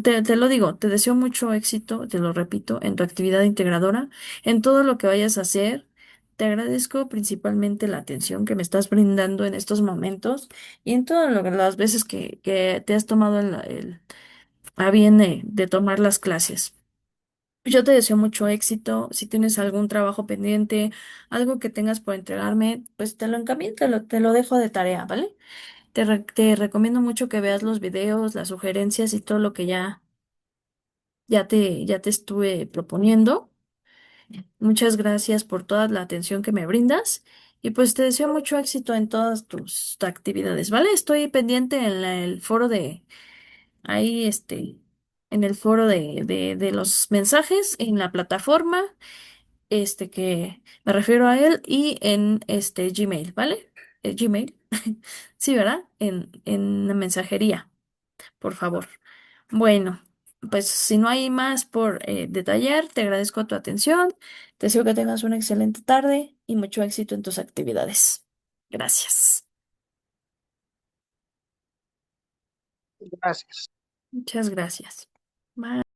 digo, te deseo mucho éxito, te lo repito, en tu actividad integradora, en todo lo que vayas a hacer. Te agradezco principalmente la atención que me estás brindando en estos momentos y en todas las veces que te has tomado a bien de tomar las clases. Yo te deseo mucho éxito. Si tienes algún trabajo pendiente, algo que tengas por entregarme, pues te lo encamino, te lo dejo de tarea, ¿vale? Te recomiendo mucho que veas los videos, las sugerencias y todo lo que ya te estuve proponiendo. Muchas gracias por toda la atención que me brindas y pues te deseo mucho éxito en todas tus actividades, ¿vale? Estoy pendiente en el foro ahí, en el foro de los mensajes, en la plataforma, que me refiero a él y en Gmail, ¿vale? Gmail, sí, ¿verdad? En la mensajería, por favor. Bueno, pues si no hay más por detallar, te agradezco tu atención. Te deseo que tengas una excelente tarde y mucho éxito en tus actividades. Gracias. Gracias. Muchas gracias. Bye.